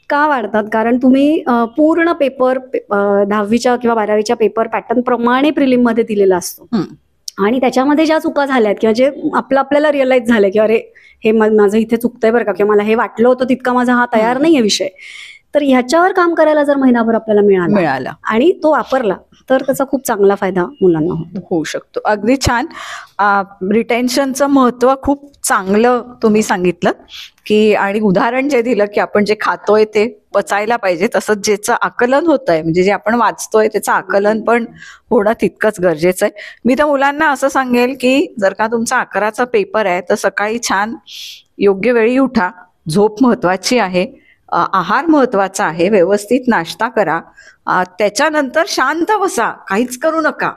S1: का वाढतात? कारण तुम्ही पूर्ण पेपर 10वीच्या किंवा 12वीच्या पेपर पॅटर्न प्रमाणे प्रिलिम मध्ये दिलेला असतो आणि त्याच्यामध्ये ज्या चुका झाल्यात किंवा जे आपल्याला रिअलाइज झालं की अरे हे माझं इथे चुकतंय बरं का, किंवा मला हे वाटलं होतं तितका माझा हा तयार नाहीये विषय, तर ह्याच्यावर काम करायला जर महिनाभर आपल्याला मिळाला आणि तो वापरला तर त्याचा खूप चांगला फायदा मुलांना होऊ शकतो. अगदी छान. रिटेन्शनचं महत्व खूप चांगलं तुम्ही सांगितलं की, आणि उदाहरण जे दिलं की आपण जे खातोय ते पचायला पाहिजे, तसंच ज्याचं आकलन होत आहे, म्हणजे जे आपण वाचतोय त्याचं आकलन पण होणं तितकंच गरजेचं आहे. मी तर मुलांना असं सांगेल की जर का तुमचा 11चा पेपर आहे तर सकाळी छान योग्य वेळी उठा, झोप महत्वाची आहे, आहार महत्वाचा आहे, व्यवस्थित नाश्ता करा, त्याच्यानंतर शांत बसा, काहीच करू नका,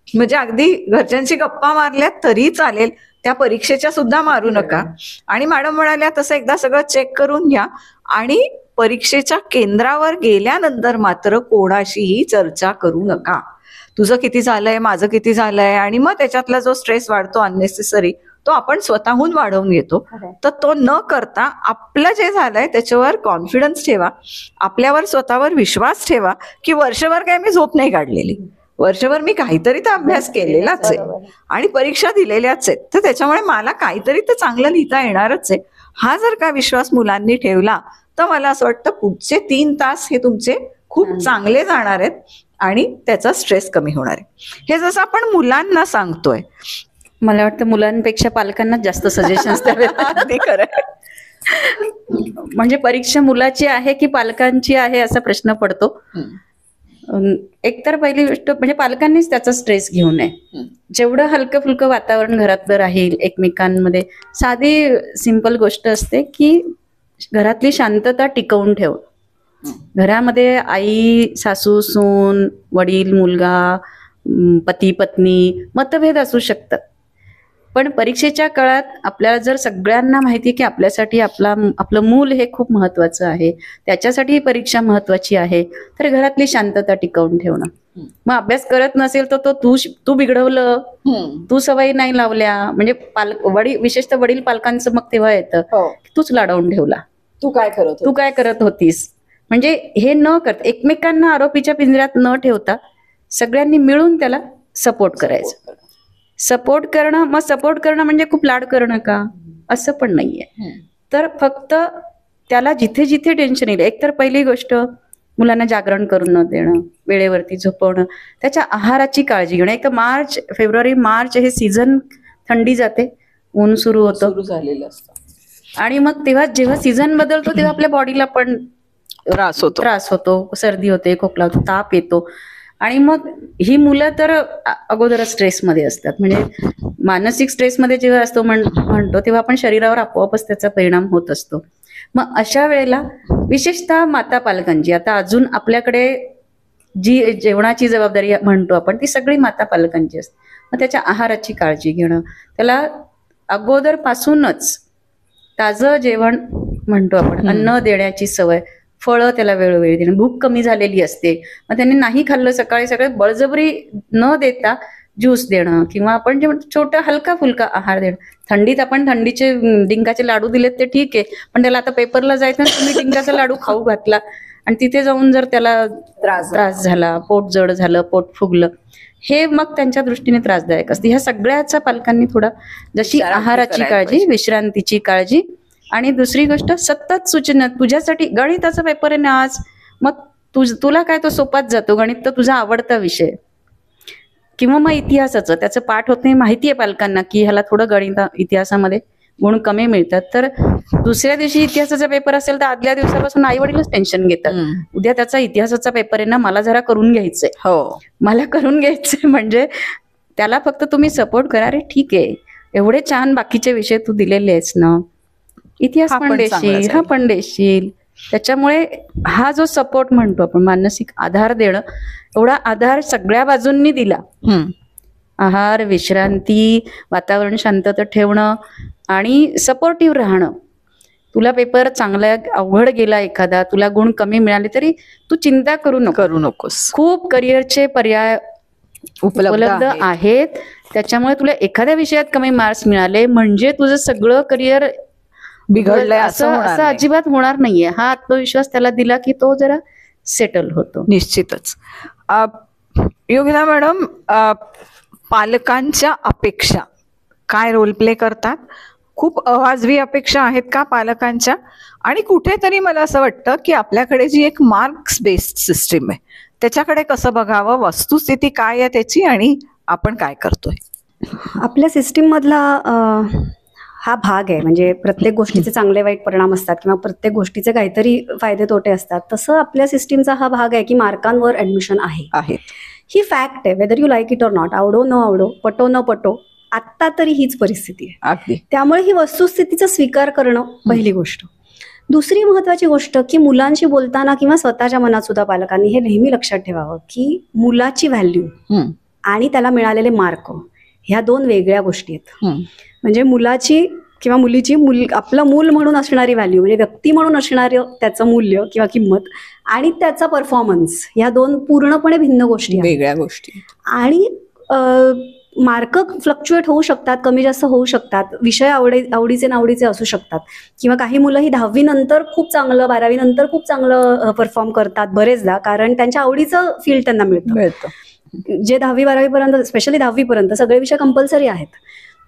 S1: म्हणजे अगदी घरच्यांशी गप्पा मारल्या तरी चालेल, त्या परीक्षेच्या सुद्धा मारू नका. आणि मॅडम म्हणाल्या तसं एकदा सगळं चेक करून घ्या आणि परीक्षेच्या केंद्रावर गेल्यानंतर मात्र कोणाशीही चर्चा करू नका. तुझं किती झालंय, माझं किती झालंय, आणि मग त्याच्यातला जो स्ट्रेस वाढतो अननेसेसरी तो आपण स्वतःहून वाढवून घेतो. तर तो न करता आपलं जे झालंय त्याच्यावर कॉन्फिडन्स ठेवा, आपल्यावर स्वतःवर विश्वास ठेवा की वर्षभर काय मी झोप नाही काढलेली, वर्षभर मी काहीतरी तर अभ्यास केलेलाच आहे आणि परीक्षा दिलेल्याच आहेत, तर त्याच्यामुळे मला काहीतरी तर चांगलं लिहिता येणारच आहे. हा जर का विश्वास मुलांनी ठेवला तर मला असं वाटतं पुढचे 3 तास हे तुमचे खूप चांगले जाणार आहेत आणि त्याचा स्ट्रेस कमी होणार आहे. हे जसं आपण मुलांना सांगतोय,
S2: मला वाटतं मुलांपेक्षा पालकांना जास्त सजेशन्स द्यावे.
S1: ते खरं.
S2: म्हणजे परीक्षा मुलाची आहे की पालकांची आहे असा प्रश्न पडतो. एकतर पहिली गोष्ट म्हणजे पालकांनीच त्याचा स्ट्रेस घेऊ नये. जेवढं हलकं फुलकं वातावरण घरातलं राहील, एकमेकांमध्ये साधी सिंपल गोष्ट असते की घरातली शांतता टिकवून ठेव. घरामध्ये आई, सासू, सून, वडील, मुलगा, पती, पत्नी, मतभेद असू शकतात, पण परीक्षेच्या काळात आपल्याला जर सगळ्यांना माहिती आहे की आपल्यासाठी आपलं मूल हे खूप महत्वाचं आहे, त्याच्यासाठी ही परीक्षा महत्वाची आहे, तर घरातली शांतता टिकवून ठेवणं. मग अभ्यास करत नसेल तर तो तू बिघडवलं, तू सवयी नाही लावल्या, म्हणजे विशेषतः वडील पालकांचं मग तेव्हा येतं तूच लाडवून ठेवला, तू काय करत होतीस. म्हणजे हे न करता, एकमेकांना आरोपीच्या पिंजऱ्यात न ठेवता सगळ्यांनी मिळून त्याला सपोर्ट करायचं. सपोर्ट करणं म्हणजे खूप लाड करणं का, असं पण नाहीये. तर फक्त त्याला जिथे जिथे टेन्शन येईल, एकतर पहिली गोष्ट मुलांना जागरण करून न देणं, वेळेवरती झोपवणं, त्याच्या आहाराची काळजी घेणं. एक फेब्रुवारी मार्च हे सीझन, थंडी जाते, ऊन सुरू झालेलं असतं, आणि मग तेव्हा जेव्हा सीझन बदलतो तेव्हा आपल्या बॉडीला पण त्रास होतो, सर्दी होते, खोकला होतो, ताप येतो. आणि मग ही मुलं तर अगोदरच स्ट्रेसमध्ये असतात. म्हणजे मानसिक स्ट्रेसमध्ये जेव्हा असतो म्हणतो तेव्हा आपण शरीरावर आपोआपच त्याचा परिणाम होत असतो. मग अशा वेळेला विशेषतः माता पालकांची, आता अजून आपल्याकडे जी जेवणाची जबाबदारी म्हणतो आपण, ती सगळी माता पालकांची असते. मग त्याच्या आहाराची काळजी घेणं, त्याला अगोदर पासूनच ताजं जेवण म्हणतो आपण, अन्न देण्याची सवय, फळं त्याला वेळोवेळी देणं. भूक कमी झालेली असते, मग त्याने नाही खाल्लं सकाळी बळजबरी न देता ज्यूस देणं, किंवा आपण जे छोटा हलका फुलका आहार देणं. थंडीत आपण थंडीचे डिंकाचे लाडू दिलेत ते ठीक आहे, पण त्याला आता पेपरला जायचं, तुम्ही डिंकाचा लाडू खाऊ घातला आणि तिथे जाऊन जर त्याला त्रास झाला, पोट जड झालं, पोट फुगलं, हे मग त्यांच्या दृष्टीने त्रासदायक असते. ह्या सगळ्याचा पालकांनी थोडा, जशी आहाराची काळजी, विश्रांतीची काळजी, आणि दुसरी गोष्ट सतत सूचना. तुझ्यासाठी गणिताचा पेपर आहे ना आज, मग तुला काय तो सोपाच जातो, गणित तर तुझा आवडता विषय. किंवा मग इतिहासाचं, त्याचं पाठ होत नाही, माहिती आहे पालकांना की ह्याला थोडं इतिहासामध्ये गुण कमी मिळतात, तर दुसऱ्या दिवशी इतिहासाचा पेपर असेल तर आदल्या दिवसापासून आई वडीलच टेन्शन घेतात, उद्या त्याचा इतिहासाचा पेपर आहे ना, मला जरा करून घ्यायचंय, मला करून घ्यायचंय. म्हणजे त्याला फक्त तुम्ही सपोर्ट करा, अरे ठीक आहे, एवढे छान बाकीचे विषय तू दिलेले आहेस ना, इतिहास पण देशील, हा पण देशील. त्याच्यामुळे हा जो सपोर्ट म्हणतो आपण, मानसिक आधार देणं, एवढा आधार सगळ्या बाजूंनी दिला. आहार, विश्रांती, वातावरण शांतता ठेवणं आणि सपोर्टिव्ह राहणं. तुला पेपर चांगला अवघड गेला एखादा, तुला गुण कमी मिळाले तरी तू चिंता करू नकोस. खूप करिअरचे पर्याय उपलब्ध आहेत. त्याच्यामुळे तुला एखाद्या विषयात कमी मार्क्स मिळाले म्हणजे तुझं सगळं करिअर बिघडलंय असं अजिबात होणार नाहीये. हा आत्मविश्वास त्याला दिला की तो जरा सेटल होतो.
S1: निश्चितच. योगिता मॅडम, पालकांच्या अपेक्षा काय रोल प्ले करतात? खूप अवाजवी अपेक्षा आहेत का पालकांच्या? आणि कुठेतरी मला असं वाटतं की आपल्याकडे जी एक मार्क्स बेस्ड सिस्टीम आहे त्याच्याकडे कसं बघावं, वस्तुस्थिती काय आहे त्याची आणि आपण काय करतोय?
S3: आपल्या सिस्टीम मधला हा भाग आहे. म्हणजे प्रत्येक गोष्टीचे चांगले वाईट परिणाम असतात किंवा प्रत्येक गोष्टीचे काहीतरी फायदे तोटे असतात. तसं आपल्या सिस्टीमचा हा भाग आहे की मार्कांवर ऍडमिशन आहे. ही फॅक्ट आहे, whether you like it or not. आवडो न आवडो, पटो न पटो, आत्ता तरी हीच परिस्थिती आहे. त्यामुळे ही वस्तुस्थितीचा स्वीकार करणं पहिली गोष्ट. दुसरी महत्वाची गोष्ट की मुलांशी बोलताना किंवा स्वतःच्या मनात सुद्धा पालकांनी हे नेहमी लक्षात ठेवावं की मुलाची व्हॅल्यू आणि त्याला मिळालेले मार्क ह्या दोन वेगळ्या गोष्टी आहेत. म्हणजे मुलाची किंवा मुलीची आपलं मूल म्हणून असणारी व्हॅल्यू, म्हणजे व्यक्ती म्हणून असणारं त्याचं मूल्य किंवा किंमत, आणि त्याचा परफॉर्मन्स, ह्या दोन पूर्णपणे भिन्न गोष्टी,
S1: वेगळ्या गोष्टी.
S3: आणि मार्क फ्लक्च्युएट होऊ शकतात, कमी जास्त होऊ शकतात, विषय आवडीचे नावडीचे असू शकतात, किंवा काही मुलं ही 10वी नंतर खूप चांगलं, 12वी नंतर खूप चांगलं परफॉर्म करतात बरेचदा, कारण त्यांच्या आवडीचं फील्ड त्यांना मिळतं. जे 10वी 12वी पर्यंत, स्पेशली 10वी पर्यंत सगळे विषय कंपल्सरी आहेत.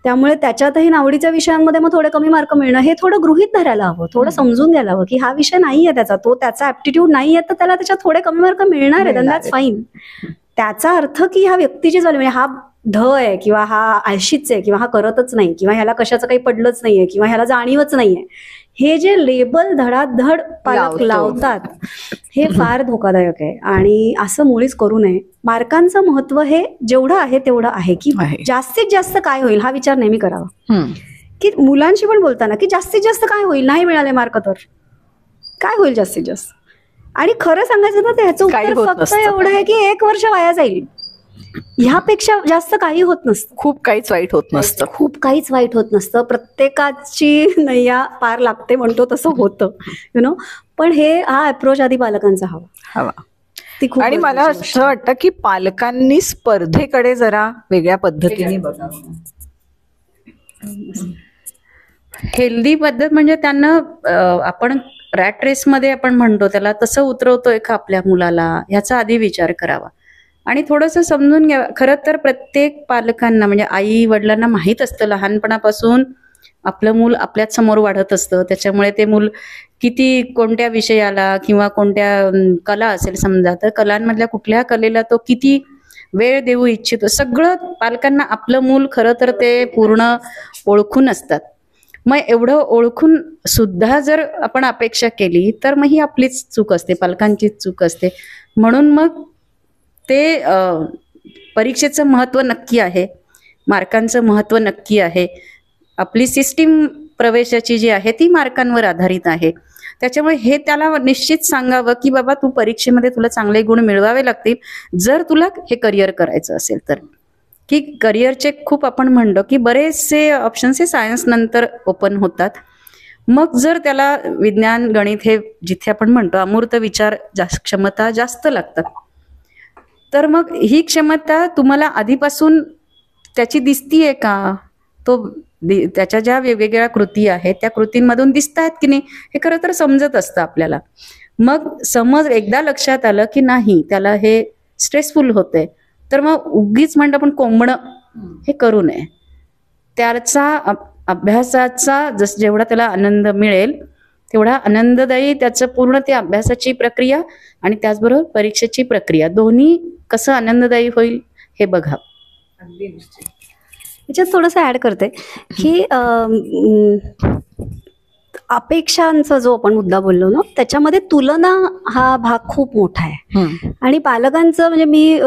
S3: त्यामुळे त्याच्यातही नावडीच्या विषयांमध्ये मग थोडे कमी मार्क मिळणं हे थोडं गृहीत धरायला हवं, थोडं समजून घ्यायला हवं की हा विषय नाहीये त्याचा ऍप्टिट्यूड नाहीये, तर त्याला त्याच्यात थोडे कमी मार्क मिळणार आहेत, दॅट्स फाईन. त्याचा अर्थ की ह्या व्यक्तीची झाली, म्हणजे हा ढ आहे किंवा हा आळशीच आहे किंवा हा करतच नाही किंवा ह्याला कशाचं काही पडलंच नाहीये किंवा ह्याला जाणीवच नाहीये, हे जे लेबल धडाधड पालक लावतात हे फार धोकादायक आहे. आणि असं मुळीच करू नये. मार्कांचं महत्व हे जेवढं आहे तेवढं आहे की जास्तीत जास्त काय होईल हा विचार नेहमी करावा. की मुलांशी पण बोलताना की जास्तीत जास्त काय होईल, नाही मिळाले मार्क तर काय होईल जास्तीत जास्त. आणि खरं सांगायचं तर ह्याचं उत्तर फक्त एवढं आहे की 1 वर्ष वाया जाईल. ह्यापेक्षा जास्त काही होत नसतं.
S1: खूप काहीच वाईट होत नसतं.
S3: खूप काहीच वाईट होत नसतं. प्रत्येकाची नैया पार लागते म्हणतो तसं होतं, पण हा अप्रोच आधी पालकांचा हवा. ती खूप
S1: आणि मला
S3: महत्त्वाची गोष्ट
S1: असं वाटतं की पालकांनी स्पर्धेकडे जरा वेगळ्या पद्धतीने बघावं.
S2: हेल्दी पद्धत म्हणजे त्यांना आपण रॅट रेसमध्ये आपण म्हणतो त्याला, तसं उतरवतोय का आपल्या मुलाला ह्याचा आधी विचार करावा. आणि थोडंसं समजून घ्यावं. खरं तर प्रत्येक पालकांना म्हणजे आई वडिलांना माहीत असतं लहानपणापासून आपलं मूल आपल्याच समोर वाढत असतं, त्याच्यामुळे ते मूल किती कोणत्या विषयाला किंवा कोणत्या कला असेल समजा, तर कलांमधल्या कुठल्या कलेला तो किती वेळ देऊ इच्छितो, सगळं पालकांना आपलं मूल खरं तर ते पूर्ण ओळखून असतात. मग एवढं ओळखून सुद्धा जर आपण अपेक्षा केली तर मग ही आपलीच चूक असते, पालकांचीच चूक असते. म्हणून मग ते परीक्षेचं महत्त्व नक्की आहे, मार्कांचं महत्त्व नक्की आहे. आपली सिस्टीम प्रवेशाची जी आहे ती मार्कांवर आधारित आहे. त्याच्यामुळे हे त्याला निश्चित सांगावं की बाबा तू परीक्षेमध्ये तुला चांगले गुण मिळवावे लागतील जर तुला हे करिअर करायचं असेल तर. की करिअरचे खूप आपण म्हणतो की बरेचसे ऑप्शन्स हे सायन्स नंतर ओपन होतात. मग जर त्याला विज्ञान गणित हे जिथे आपण म्हणतो अमूर्त विचार क्षमता जास्त लागतात, तर मग ही क्षमता तुम्हाला आधीपासून त्याची दिसतीये का, तो त्याच्या ज्या वेगवेगळ्या कृती आहेत त्या कृतींमधून दिसत आहेत की नाही हे खरं तर समजत असतं आपल्याला. मग समज एकदा लक्षात आलं की नाही त्याला हे स्ट्रेसफुल होतंय, तर मग उगीच म्हणतो आपण कोंबणं हे करू नये. त्याचा अभ्यासाचा जेवढा त्याला आनंद मिळेल तेवढा आनंददायी त्याचं पूर्ण ते अभ्यासाची प्रक्रिया आणि त्याचबरोबर परीक्षेची प्रक्रिया दोन्ही कसं आनंददायी होईल हे बघा.
S3: याच्यात थोडंसं ऍड करते की अपेक्षांचा जो आपण मुद्दा बोललो ना, त्याच्यामध्ये तुलना हा भाग खूप मोठा आहे. आणि पालकांचं म्हणजे मी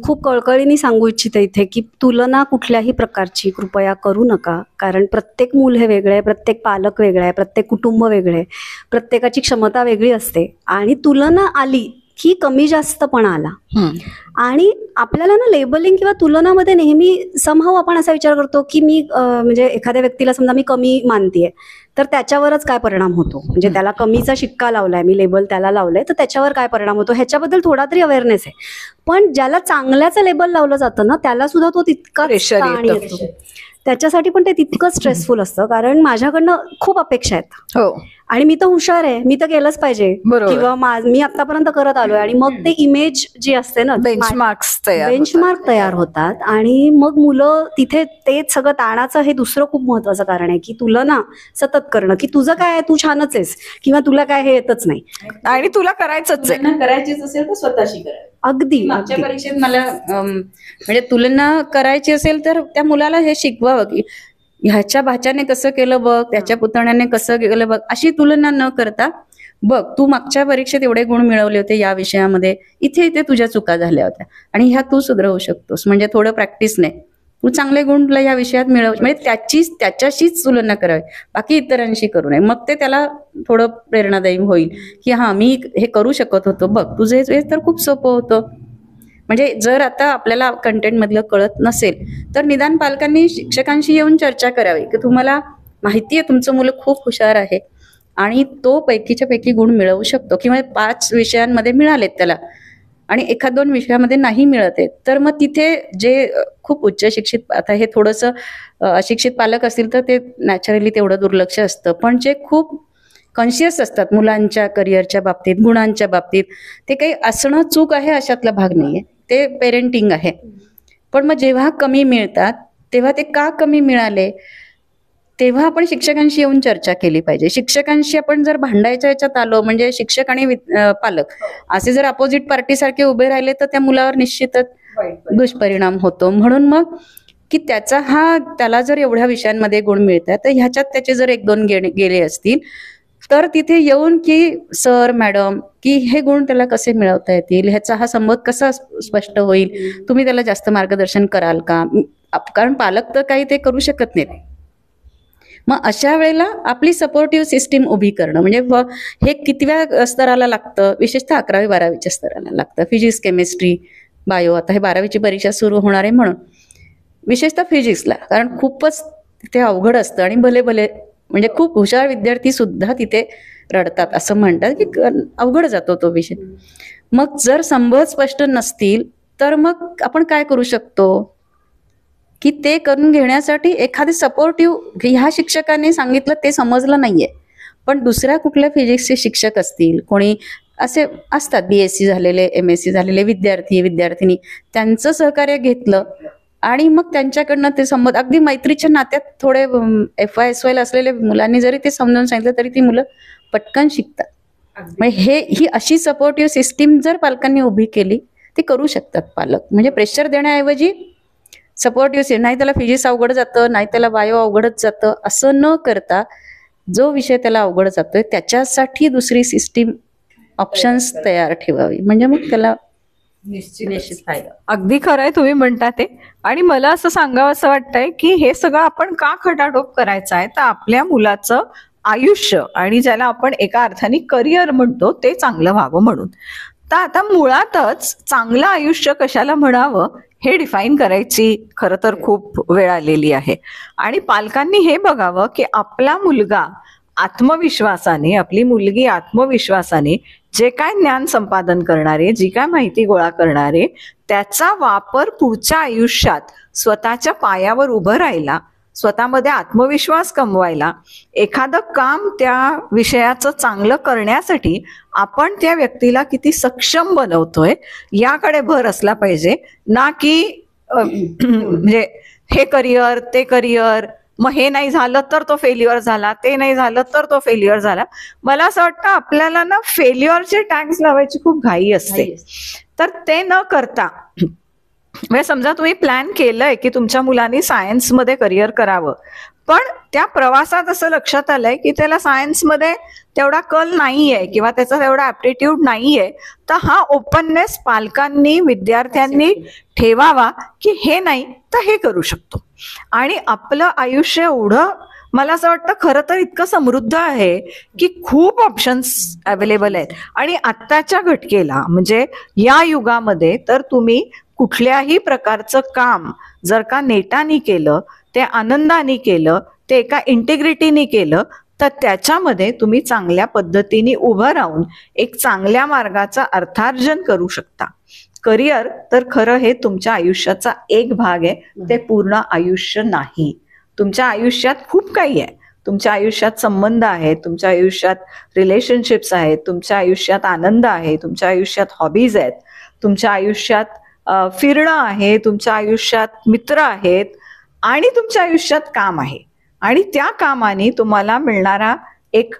S3: खूप कळकळीने सांगू इच्छिते इथे की तुलना कुठल्याही प्रकारची कृपया करू नका. कारण प्रत्येक मूल हे वेगळं आहे, प्रत्येक पालक वेगळं आहे, प्रत्येक कुटुंब वेगळे आहे, प्रत्येकाची क्षमता वेगळी असते. आणि तुलना आली की कमी जास्तपणा आला. आणि आपल्याला ना लेबलिंग किंवा तुलनामध्ये नेहमी समहाव आपण असा विचार करतो की मी म्हणजे एखाद्या व्यक्तीला समजा मी कमी मानतेय तर त्याच्यावरच काय परिणाम होतो, म्हणजे त्याला कमीचा शिक्का लावलाय मी, लेबल त्याला लावलंय, तर त्याच्यावर काय परिणाम होतो ह्याच्याबद्दल थोडा तरी अवेअरनेस आहे. पण ज्याला चांगल्याचं लेबल लावलं जातं ना त्याला सुद्धा तो तितका ताण येतो, त्याच्यासाठी पण ते तितकं स्ट्रेसफुल असतं. कारण माझ्याकडनं खूप अपेक्षा आहेत आणि मी तर हुशार आहे, मी तर केलंच पाहिजे किंवा मी आतापर्यंत करत आलोय. आणि मग ते इमेज जी असते ना, बेंचमार्क तयार होतात आणि मग मुलं तिथे तेच सगळं ताणाचं हे दुसरं खूप महत्वाचं कारण आहे की तुलना सतत करणं की तुझं काय आहे, तू छानच आहेस किंवा तुला काय हे येतच नाही
S1: आणि तुला करायचंच आहे.
S2: करायचीच असेल तर स्वतःशी करा.
S3: अगदी
S2: मागच्या परीक्षेत मला म्हणजे तुलना करायची असेल तर त्या मुलाला हे शिकवावं की ह्याच्या भाच्याने कसं केलं बघ, त्याच्या पुतण्याने कसं केलं बघ, अशी तुलना न करता बघ तू मागच्या परीक्षेत एवढे गुण मिळवले होते या विषयामध्ये, इथे इथे तुझ्या चुका झाल्या होत्या आणि ह्या तू सुधरवू शकतोस. म्हणजे थोडं प्रॅक्टिसने तू चांगले गुण तुला या विषयात मिळव, म्हणजे त्याच्याशीच तुलना करावी, बाकी इतरांशी करू नये. मग ते त्याला थोडं प्रेरणादायी होईल की हा मी हे करू शकत होतो, बघ तुझं हे तर खूप सोपं होतं. म्हणजे जर आता आपल्याला कंटेंट मधलं कळत नसेल तर निदान पालकांनी शिक्षकांशी येऊन चर्चा करावी की तुम्हाला माहिती आहे तुमचं मुलं खूप हुशार आहे आणि तो पैकीच्या पैकी गुण मिळवू शकतो किंवा 5 विषयांमध्ये मिळालेत त्याला आणि 1-2 विषयामध्ये नाही मिळत आहेत, तर मग तिथे जे खूप उच्च शिक्षित, आता हे थोडंसं अशिक्षित पालक असतील तर ते नॅचरली तेवढं दुर्लक्ष असतं, पण जे खूप कॉन्शियस असतात मुलांच्या करिअरच्या बाबतीत, गुणांच्या बाबतीत, ते काही असणं चूक आहे अशातला भाग नाहीये, ते पेरेंटिंग आहे. पण मग जेव्हा कमी मिळतात तेव्हा ते का कमी मिळाले तेव्हा आपण शिक्षकांशी येऊन चर्चा केली पाहिजे. शिक्षकांशी आपण जर भांडायच्या याच्यात आलो, म्हणजे शिक्षक आणि पालक असे जर अपोजिट पार्टी सारखे उभे राहिले तर त्या मुलावर निश्चितच दुष्परिणाम होतो. म्हणून मग की त्याला जर एवढ्या विषयांमध्ये गुण मिळतात तर ह्याच्यात त्याचे जर 1-2 गेले असतील तर तिथे येऊन की सर मॅडम की हे गुण त्याला कसे मिळवता येतील, ह्याचा हा संबंध कसा स्पष्ट होईल, तुम्ही त्याला जास्त मार्गदर्शन कराल का, कारण पालक तर काही ते करू शकत नाहीत. मग अशा वेळेला आपली सपोर्टिव्ह सिस्टीम उभी करणं, म्हणजे हे कितव्या स्तराला लागतं, विशेषतः 11वी-12वीच्या स्तराला लागतं. फिजिक्स केमिस्ट्री बायो, आता हे 12वीची परीक्षा सुरू होणार आहे म्हणून, विशेषतः फिजिक्सला, कारण खूपच तिथे अवघड असतं आणि भले भले म्हणजे खूप हुशार विद्यार्थी सुद्धा तिथे रडतात, असं म्हणतात की अवघड जातो तो विषय. मग जर संबंध स्पष्ट नसतील तर मग आपण काय करू शकतो की ते करून घेण्यासाठी एखादे सपोर्टिव्ह, ह्या शिक्षकाने सांगितलं ते समजलं नाहीये पण दुसऱ्या कुठल्या फिजिक्सचे शिक्षक असतील, कोणी असे असतात BSc झालेले, MSc झालेले विद्यार्थी विद्यार्थिनी, त्यांचं सहकार्य घेतलं आणि मग त्यांच्याकडनं ते संबंध अगदी मैत्रीच्या नात्यात थोडे FY SY असलेले मुलांनी जरी ते समजावून सांगितलं तरी ती मुलं पटकन शिकतात. म्हणजे ही अशी सपोर्टिव्ह सिस्टीम जर पालकांनी उभी केली ती करू शकतात पालक. म्हणजे प्रेशर देण्याऐवजी सपोर्टिव्ह, नाही त्याला फिजिक्स अवघड जातं, नाही त्याला बायो अवघडच जातं असं न करता जो विषय त्याला अवघड जातोय त्याच्यासाठी दुसरी सिस्टीम, ऑप्शन्स तयार ठेवावी, म्हणजे मग त्याला निश्चित फायदा.
S1: अगदी खरं आहे तुम्ही म्हणता ते. आणि मला असं सांगावं असं वाटतंय की हे सगळं आपण का खटाटोप करायचं आहे, तर आपल्या मुलाचं आयुष्य आणि ज्याला आपण एका अर्थाने करिअर म्हणतो ते चांगलं व्हावं म्हणून. तर आता मुळातच चांगलं आयुष्य कशाला म्हणावं हे डिफाईन करायची खरं तर खूप वेळ आलेली आहे. आणि पालकांनी हे बघावं की आपला मुलगा आत्मविश्वासाने, आपली मुलगी आत्मविश्वासाने जे काय ज्ञान संपादन करणारे, जी काय माहिती गोळा करणारे, त्याचा वापर पुढच्या आयुष्यात स्वतःच्या पायावर उभं राहायला, स्वतःमध्ये आत्मविश्वास कमवायला, एखादं काम त्या विषयाचं चांगलं करण्यासाठी आपण त्या व्यक्तीला किती सक्षम बनवतोय याकडे भर असला पाहिजे. ना की म्हणजे हे करिअर ते करिअर, मग हे नाही झालं तर तो फेल्युअर झाला, ते नाही झालं तर तो फेल्युअर झाला. मला असं वाटतं आपल्याला ना फेल्युअरचे टॅग्स लावायची खूप घाई असते. तर ते न करता, म्हणजे समजा तुम्ही प्लॅन केलंय की तुमच्या मुलांनी सायन्समध्ये करिअर करावं, पण त्या प्रवासात असं लक्षात आलंय की त्याला सायन्समध्ये तेवढा कल नाहीये किंवा त्याचा तेवढा ऍप्टिट्यूड नाहीये, तर हा ओपननेस पालकांनी, विद्यार्थ्यांनी ठेवावा की हे नाही तर हे करू शकतो. आणि आपलं आयुष्य एवढं, मला असं वाटतं खरं तर इतकं समृद्ध आहे की खूप ऑप्शन्स अवेलेबल आहेत. आणि आत्ताच्या घटकेला म्हणजे या युगामध्ये तर तुम्ही कुठल्याही प्रकारचं काम जर का नेटाने केलं, ते आनंदाने केलं, ते एका इंटिग्रिटीने केलं, तर त्याच्यामध्ये तुम्ही चांगल्या पद्धतीने उभं राहून एक चांगल्या मार्गाचा अर्थार्जन करू शकता. करिअर तर खरं हे तुमच्या आयुष्याचा एक भाग आहे, ते पूर्ण आयुष्य नाही. तुमच्या आयुष्यात खूप काही आहे. तुमच्या आयुष्यात संबंध आहेत, तुमच्या आयुष्यात रिलेशनशिप्स आहेत, तुमच्या आयुष्यात आनंद आहे, तुमच्या आयुष्यात हॉबीज आहेत, तुमच्या आयुष्यात फिरणं आहे, तुमच्या आयुष्यात मित्र आहेत आणि तुमच्या आयुष्यात काम आहे. आणि त्या कामाने तुम्हाला मिळणारा एक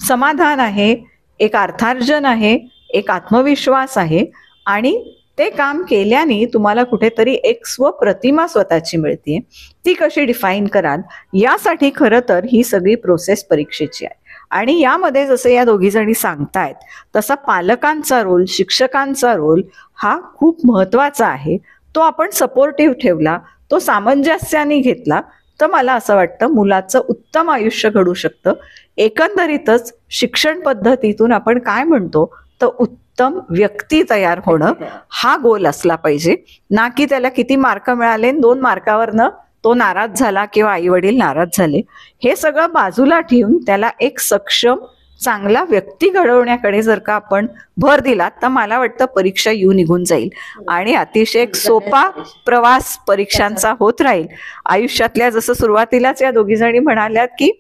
S1: समाधान आहे, एक अर्थार्जन आहे, एक आत्मविश्वास आहे. आणि ते काम केल्याने तुम्हाला कुठेतरी एक स्वप्रतिमा स्वतःची मिळते. ती कशी डिफाईन कराल यासाठी खरं तर ही सगळी प्रोसेस परीक्षेची आहे. आणि यामध्ये जसं या दोघी जणी सांगतायत तसा पालकांचा रोल, शिक्षकांचा रोल हा खूप महत्वाचा आहे. तो आपण सपोर्टिव्ह ठेवला, तो सामंजस्याने घेतला, तर मला असं वाटतं मुलाचं उत्तम आयुष्य घडू शकतं. एकंदरीतच शिक्षण पद्धतीतून आपण काय म्हणतो तर उत्तम व्यक्ती तयार होणं हा गोल असला पाहिजे. ना की त्याला किती मार्क मिळाले, 2 मार्कावरनं तो नाराज झाला किंवा आई वडील नाराज झाले, हे सगळं बाजूला ठेवून त्याला एक सक्षम चांगला व्यक्ती घडवण्याकडे जर का आपण भर दिला तर मला वाटतं परीक्षा निघून जाईल आणि अतिशय एक सोपा प्रवास परीक्षांचा होत राहील. आयुष्यातल्या जसं सुरुवातीलाच या दोघी जणी म्हणाल्यात की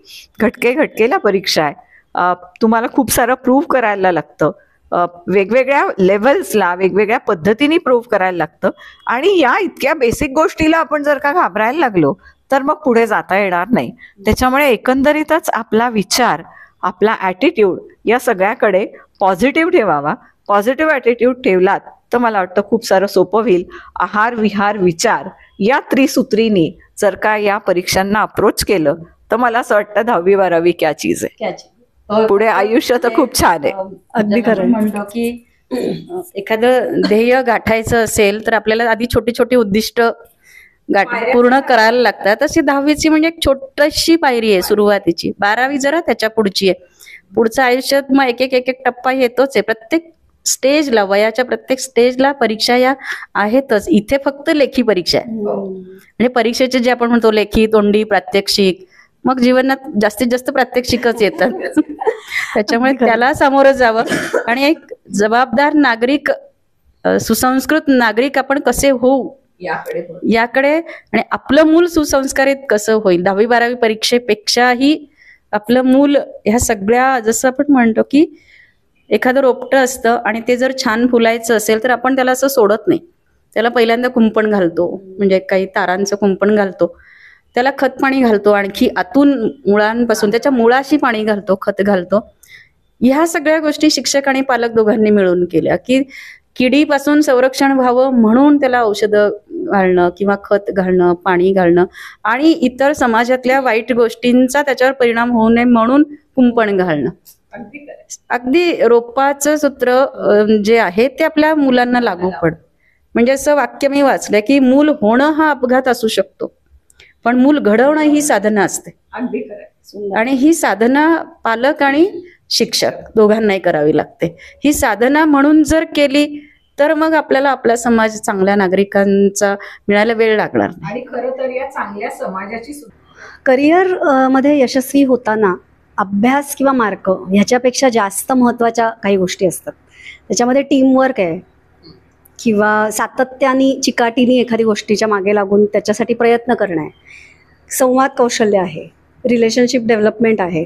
S1: घटकेला परीक्षा आहे, तुम्हाला खूप सारं प्रूव्ह करायला लागतं, वेगवेगळ्या लेवल्सला वेगवेगळ्या पद्धतीने प्रूव्ह करायला लागतं. आणि या इतक्या बेसिक गोष्टीला आपण जर का घाबरायला लागलो तर मग पुढे जाता येणार नाही. त्याच्यामुळे एकंदरीतच आपला विचार, आपला ॲटिट्यूड या सगळ्याकडे पॉझिटिव्ह ठेवावा. पॉझिटिव्ह ॲटिट्यूड ठेवलात तर मला वाटतं खूप सारं सोपं होईल. आहार, विहार, विचार या त्रिसूत्रीने जर का या परीक्षांना अप्रोच केलं तर मला असं वाटतं 10वी 12वी क्या चीज आहे, पुढे आयुष्य तर खूप छान आहे.
S2: अगदी खरं म्हणतो की एखादं ध्येय गाठायचं असेल तर आपल्याला आधी छोटी छोटी उद्दिष्ट पूर्ण करायला लागतात. अशी 10वीची म्हणजे एक छोटीशी पायरी आहे सुरुवातीची. 12वी जरा त्याच्या पुढची आहे. पुढचं आयुष्यात मग एक एक टप्पा येतोच आहे. प्रत्येक स्टेजला, वयाच्या प्रत्येक स्टेजला परीक्षा या आहेतच. इथे फक्त लेखी परीक्षा आहे. म्हणजे परीक्षेचे जे आपण म्हणतो लेखी, तोंडी, प्रात्यक्षिक, मग जीवनात जास्तीत जास्त प्रात्यक्षिकच येतात. त्याच्यामुळे त्याला सामोरं जावं आणि एक जबाबदार नागरिक, सुसंस्कृत नागरिक आपण कसे होऊ याकडे, आणि आपलं मूल सुसंस्कारित कसं होईल. 10वी-12वी परीक्षेपेक्षाही आपलं मूल ह्या सगळ्या, जसं आपण म्हणतो की एखादं रोपटं असतं आणि ते जर छान फुलायचं असेल तर आपण त्याला असं सोडत नाही. त्याला पहिल्यांदा कुंपण घालतो, म्हणजे काही तारांचं कुंपण घालतो, त्याला खत पाणी घालतो, आणखी आतून मुळांपासून त्याच्या मुळाशी पाणी घालतो, खत घालतो. ह्या सगळ्या गोष्टी शिक्षक आणि पालक दोघांनी मिळून केल्या की किडीपासून संरक्षण व्हावं म्हणून त्याला औषधं घालणं किंवा खत घालणं, पाणी घालणं, आणि इतर समाजातल्या वाईट गोष्टींचा त्याच्यावर परिणाम होऊ नये म्हणून कुंपण घालणं. अगदी रोपाचं सूत्र जे आहे ते आपल्या मुलांना लागू पड. म्हणजे असं वाक्य मी वाचलंय की मूल होणं हा अपघात असू शकतो, पण मूल घडवणं ही साधना असते. आणि ही साधना पालक आणि शिक्षक दोघांनाही करावी लागते. ही साधना म्हणून जर केली तर मग आपल्याला आपला समाज चांगल्या नागरिकांचा मिळायला वेळ लागणार नाही.
S1: आणि खरं तर या चांगल्या समाजाची
S3: करिअर मध्ये यशस्वी होताना अभ्यास किंवा मार्क ह्याच्यापेक्षा जास्त महत्त्वाच्या काही गोष्टी असतात. त्याच्यामध्ये टीमवर्क आहे, किंवा सातत्याने चिकाटीने एखादी गोष्टीच्या मागे लागून त्याच्यासाठी प्रयत्न करणं आहे, संवाद कौशल्य आहे, रिलेशनशिप डेव्हलपमेंट आहे.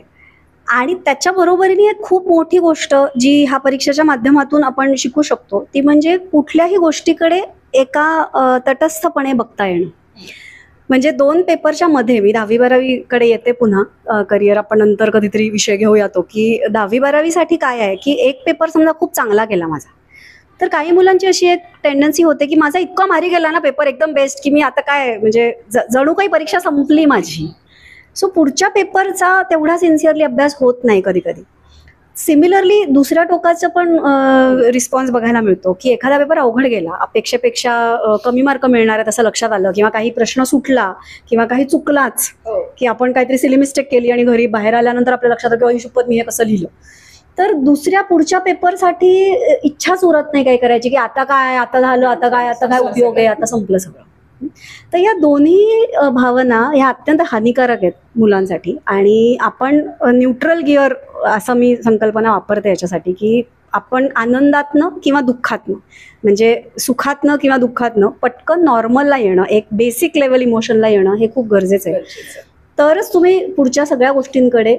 S3: आणि त्याच्या बरोबरीने एक खूप मोठी गोष्ट जी ह्या परीक्षेच्या माध्यमातून आपण शिकू शकतो ती म्हणजे कुठल्याही गोष्टीकडे एका तटस्थपणे बघता येणं. म्हणजे 2 पेपरच्या मध्ये, मी 10वी-12वी येते पुन्हा, करिअर आपण नंतर कधीतरी विषय घेऊया तो, की 10वी-12वी काय आहे की एक पेपर समजा खूप चांगला गेला माझा, तर काही मुलांची अशी एक टेंडन्सी होते की माझा इतका भारी गेला ना पेपर, एकदम बेस्ट, की मी आता काय म्हणजे जणू काही परीक्षा संपली माझी. सो पुढच्या पेपरचा तेवढा सिन्सिअरली अभ्यास होत नाही कधी कधी. सिमिलरली दुसऱ्या टोकाचं पण रिस्पॉन्स बघायला मिळतो की एखादा पेपर अवघड गेला, अपेक्षेपेक्षा कमी मार्क मिळणार आहेत असं लक्षात आलं, किंवा काही प्रश्न सुटला किंवा काही चुकलाच, की आपण काहीतरी सिली मिस्टेक केली आणि घरी बाहेर आल्यानंतर आपल्या लक्षात आलं की हिशोबत मी हे कसं लिहिलं. तर दुसऱ्या पुढच्या पेपरसाठी इच्छाच उरत नाही काय करायची, की आता काय, आता झालं, आता काय उपयोग आहे, आता संपलं सगळं. तर या दोन्ही भावना ह्या अत्यंत हानिकारक आहेत मुलांसाठी. आणि आपण न्यूट्रल गिअर असं मी संकल्पना वापरते याच्यासाठी, की आपण आनंदातनं किंवा दुःखातनं, म्हणजे सुखातनं किंवा दुःखातनं पटकन नॉर्मलला येणं, एक बेसिक लेवल इमोशनला येणं हे खूप गरजेचं आहे. तरच तुम्ही पुढच्या सगळ्या गोष्टींकडे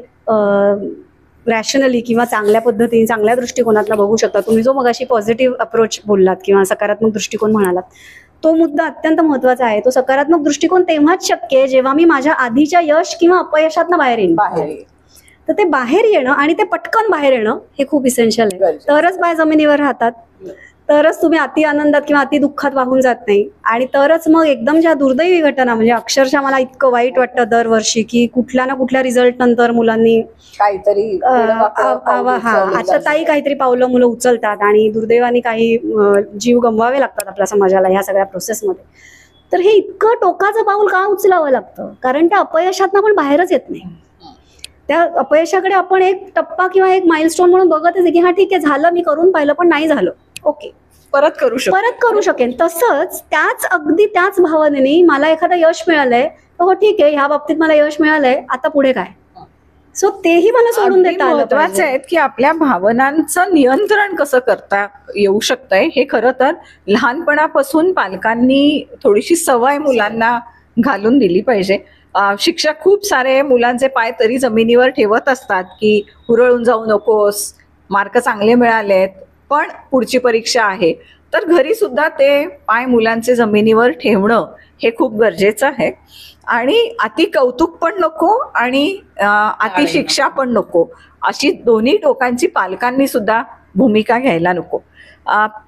S3: रॅशनली किंवा चांगल्या पद्धतीने, चांगल्या दृष्टिकोनातनं बघू शकता. तुम्ही जो मगाशी पॉझिटिव्ह अप्रोच बोललात किंवा सकारात्मक दृष्टिकोन म्हणालात, तो मुद्दा अत्यंत महत्वाचा आहे. तो सकारात्मक दृष्टिकोन तेव्हाच शक्य आहे जेव्हा मी माझ्या आधीच्या यश किंवा अपयशातनं बाहेर येईन. तर ते बाहेर येणं आणि ते पटकन बाहेर येणं हे खूप इसेन्शियल आहे. तरच पाय जमिनीवर राहतात, तरच तुम्ही अति आनंदात किंवा अति दुःखात वाहून जात नाही. आणि तरच मग एकदम ज्या दुर्दैवी घटना, म्हणजे अक्षरशः मला इतकं वाईट वाटतं दरवर्षी की कुठल्या ना कुठल्या रिझल्ट नंतर मुलांनी काहीतरी आता ताई काहीतरी पावलं मुलं उचलतात आणि दुर्दैवाने काही जीव गमवावे लागतात आपल्या समाजाला ह्या सगळ्या प्रोसेसमध्ये. तर हे इतकं टोकाचं पाऊल का उचलावं लागतं? कारण त्या अपयशातनं पण बाहेरच येत नाही. त्या अपयशाकडे आपण एक टप्पा किंवा एक माइलस्टोन म्हणून बघतच आहे की हा ठीक आहे, झालं, मी करून पाहिलं पण नाही झालं, ओके, परत करू शकेन. तसंच अगदी त्याच भावनेने मला एखादं यश मिळालंय, तर हो ठीक आहे, ह्या बाबतीत मला यश मिळालंय, आता पुढे काय. सो तेही मला सोडून देता आलं.
S1: महत्वाचं आहे की आपल्या भावनांचं नियंत्रण कसं करता येऊ शकतंय हे खरं तर लहानपणापासून पालकांनी थोडीशी सवय मुलांना घालून दिली पाहिजे. शिक्षक खूप सारे मुलांचे पाय तरी जमिनीवर ठेवत असतात की हुरळून जाऊ नकोस, मार्क चांगले मिळालेत, पण पुढची परीक्षा आहे. तर घरी सुद्धा ते पाय मुलांचे जमिनीवर ठेवणं हे खूप गरजेचं आहे. आणि अति कौतुक पण नको आणि अति शिक्षा पण नको, अशी दोन्ही टोकांची पालकांनी सुद्धा भूमिका घ्यायला नको.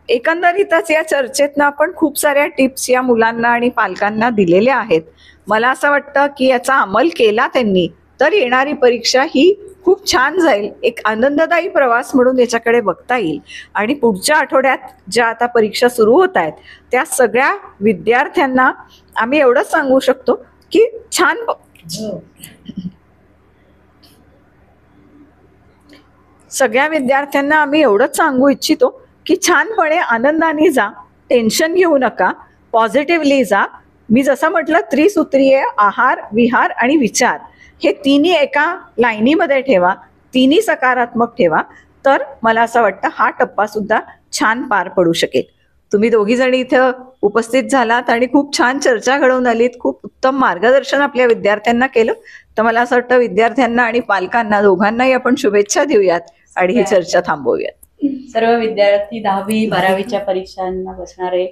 S1: एकंदरीतच या चर्चेतनं आपण खूप साऱ्या टिप्स या मुलांना आणि पालकांना दिलेल्या आहेत. मला असं वाटतं की याचा अंमल केला त्यांनी तर येणारी परीक्षा ही खूप छान जाईल, एक आनंददायी प्रवास म्हणून याच्याकडे बघता येईल. आणि पुढच्या आठवड्यात ज्या आता परीक्षा सुरू होत आहेत त्या सगळ्या विद्यार्थ्यांना आम्ही एवढंच सांगू शकतो की सगळ्या विद्यार्थ्यांना आम्ही एवढंच सांगू इच्छितो की छानपणे आनंदाने जा, टेन्शन घेऊ नका, पॉझिटिव्हली जा. मी जसं म्हटलं त्रिसूत्रीय आहार, विहार आणि विचार हे तिन्ही एका लाईनीमध्ये ठेवा, तिन्ही सकारात्मक ठेवा, तर मला असं वाटतं हा टप्पा सुद्धा छान पार पडू शकेल. तुम्ही दोघी जणी इथं उपस्थित झालात आणि खूप छान चर्चा घडवून आलीत, खूप उत्तम मार्गदर्शन आपल्या विद्यार्थ्यांना केलं. तर मला असं वाटतं विद्यार्थ्यांना आणि पालकांना दोघांनाही आपण शुभेच्छा देऊयात आणि ही चर्चा थांबवूयात.
S2: सर्व विद्यार्थी 10वी 12वीच्या परीक्षांना बसणारे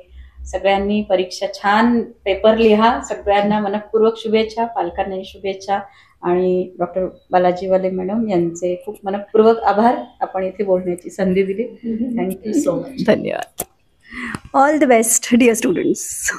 S2: सगळ्यांनी परीक्षा छान पेपर लिहा. सगळ्यांना मनपूर्वक शुभेच्छा, पालकांनाही शुभेच्छा आणि डॉक्टर बालाजी वाले मॅडम यांचे खूप मनपूर्वक आभार. आपण इथे बोलण्याची संधी दिली. Thank you so much.
S1: धन्यवाद.
S3: All the best dear students.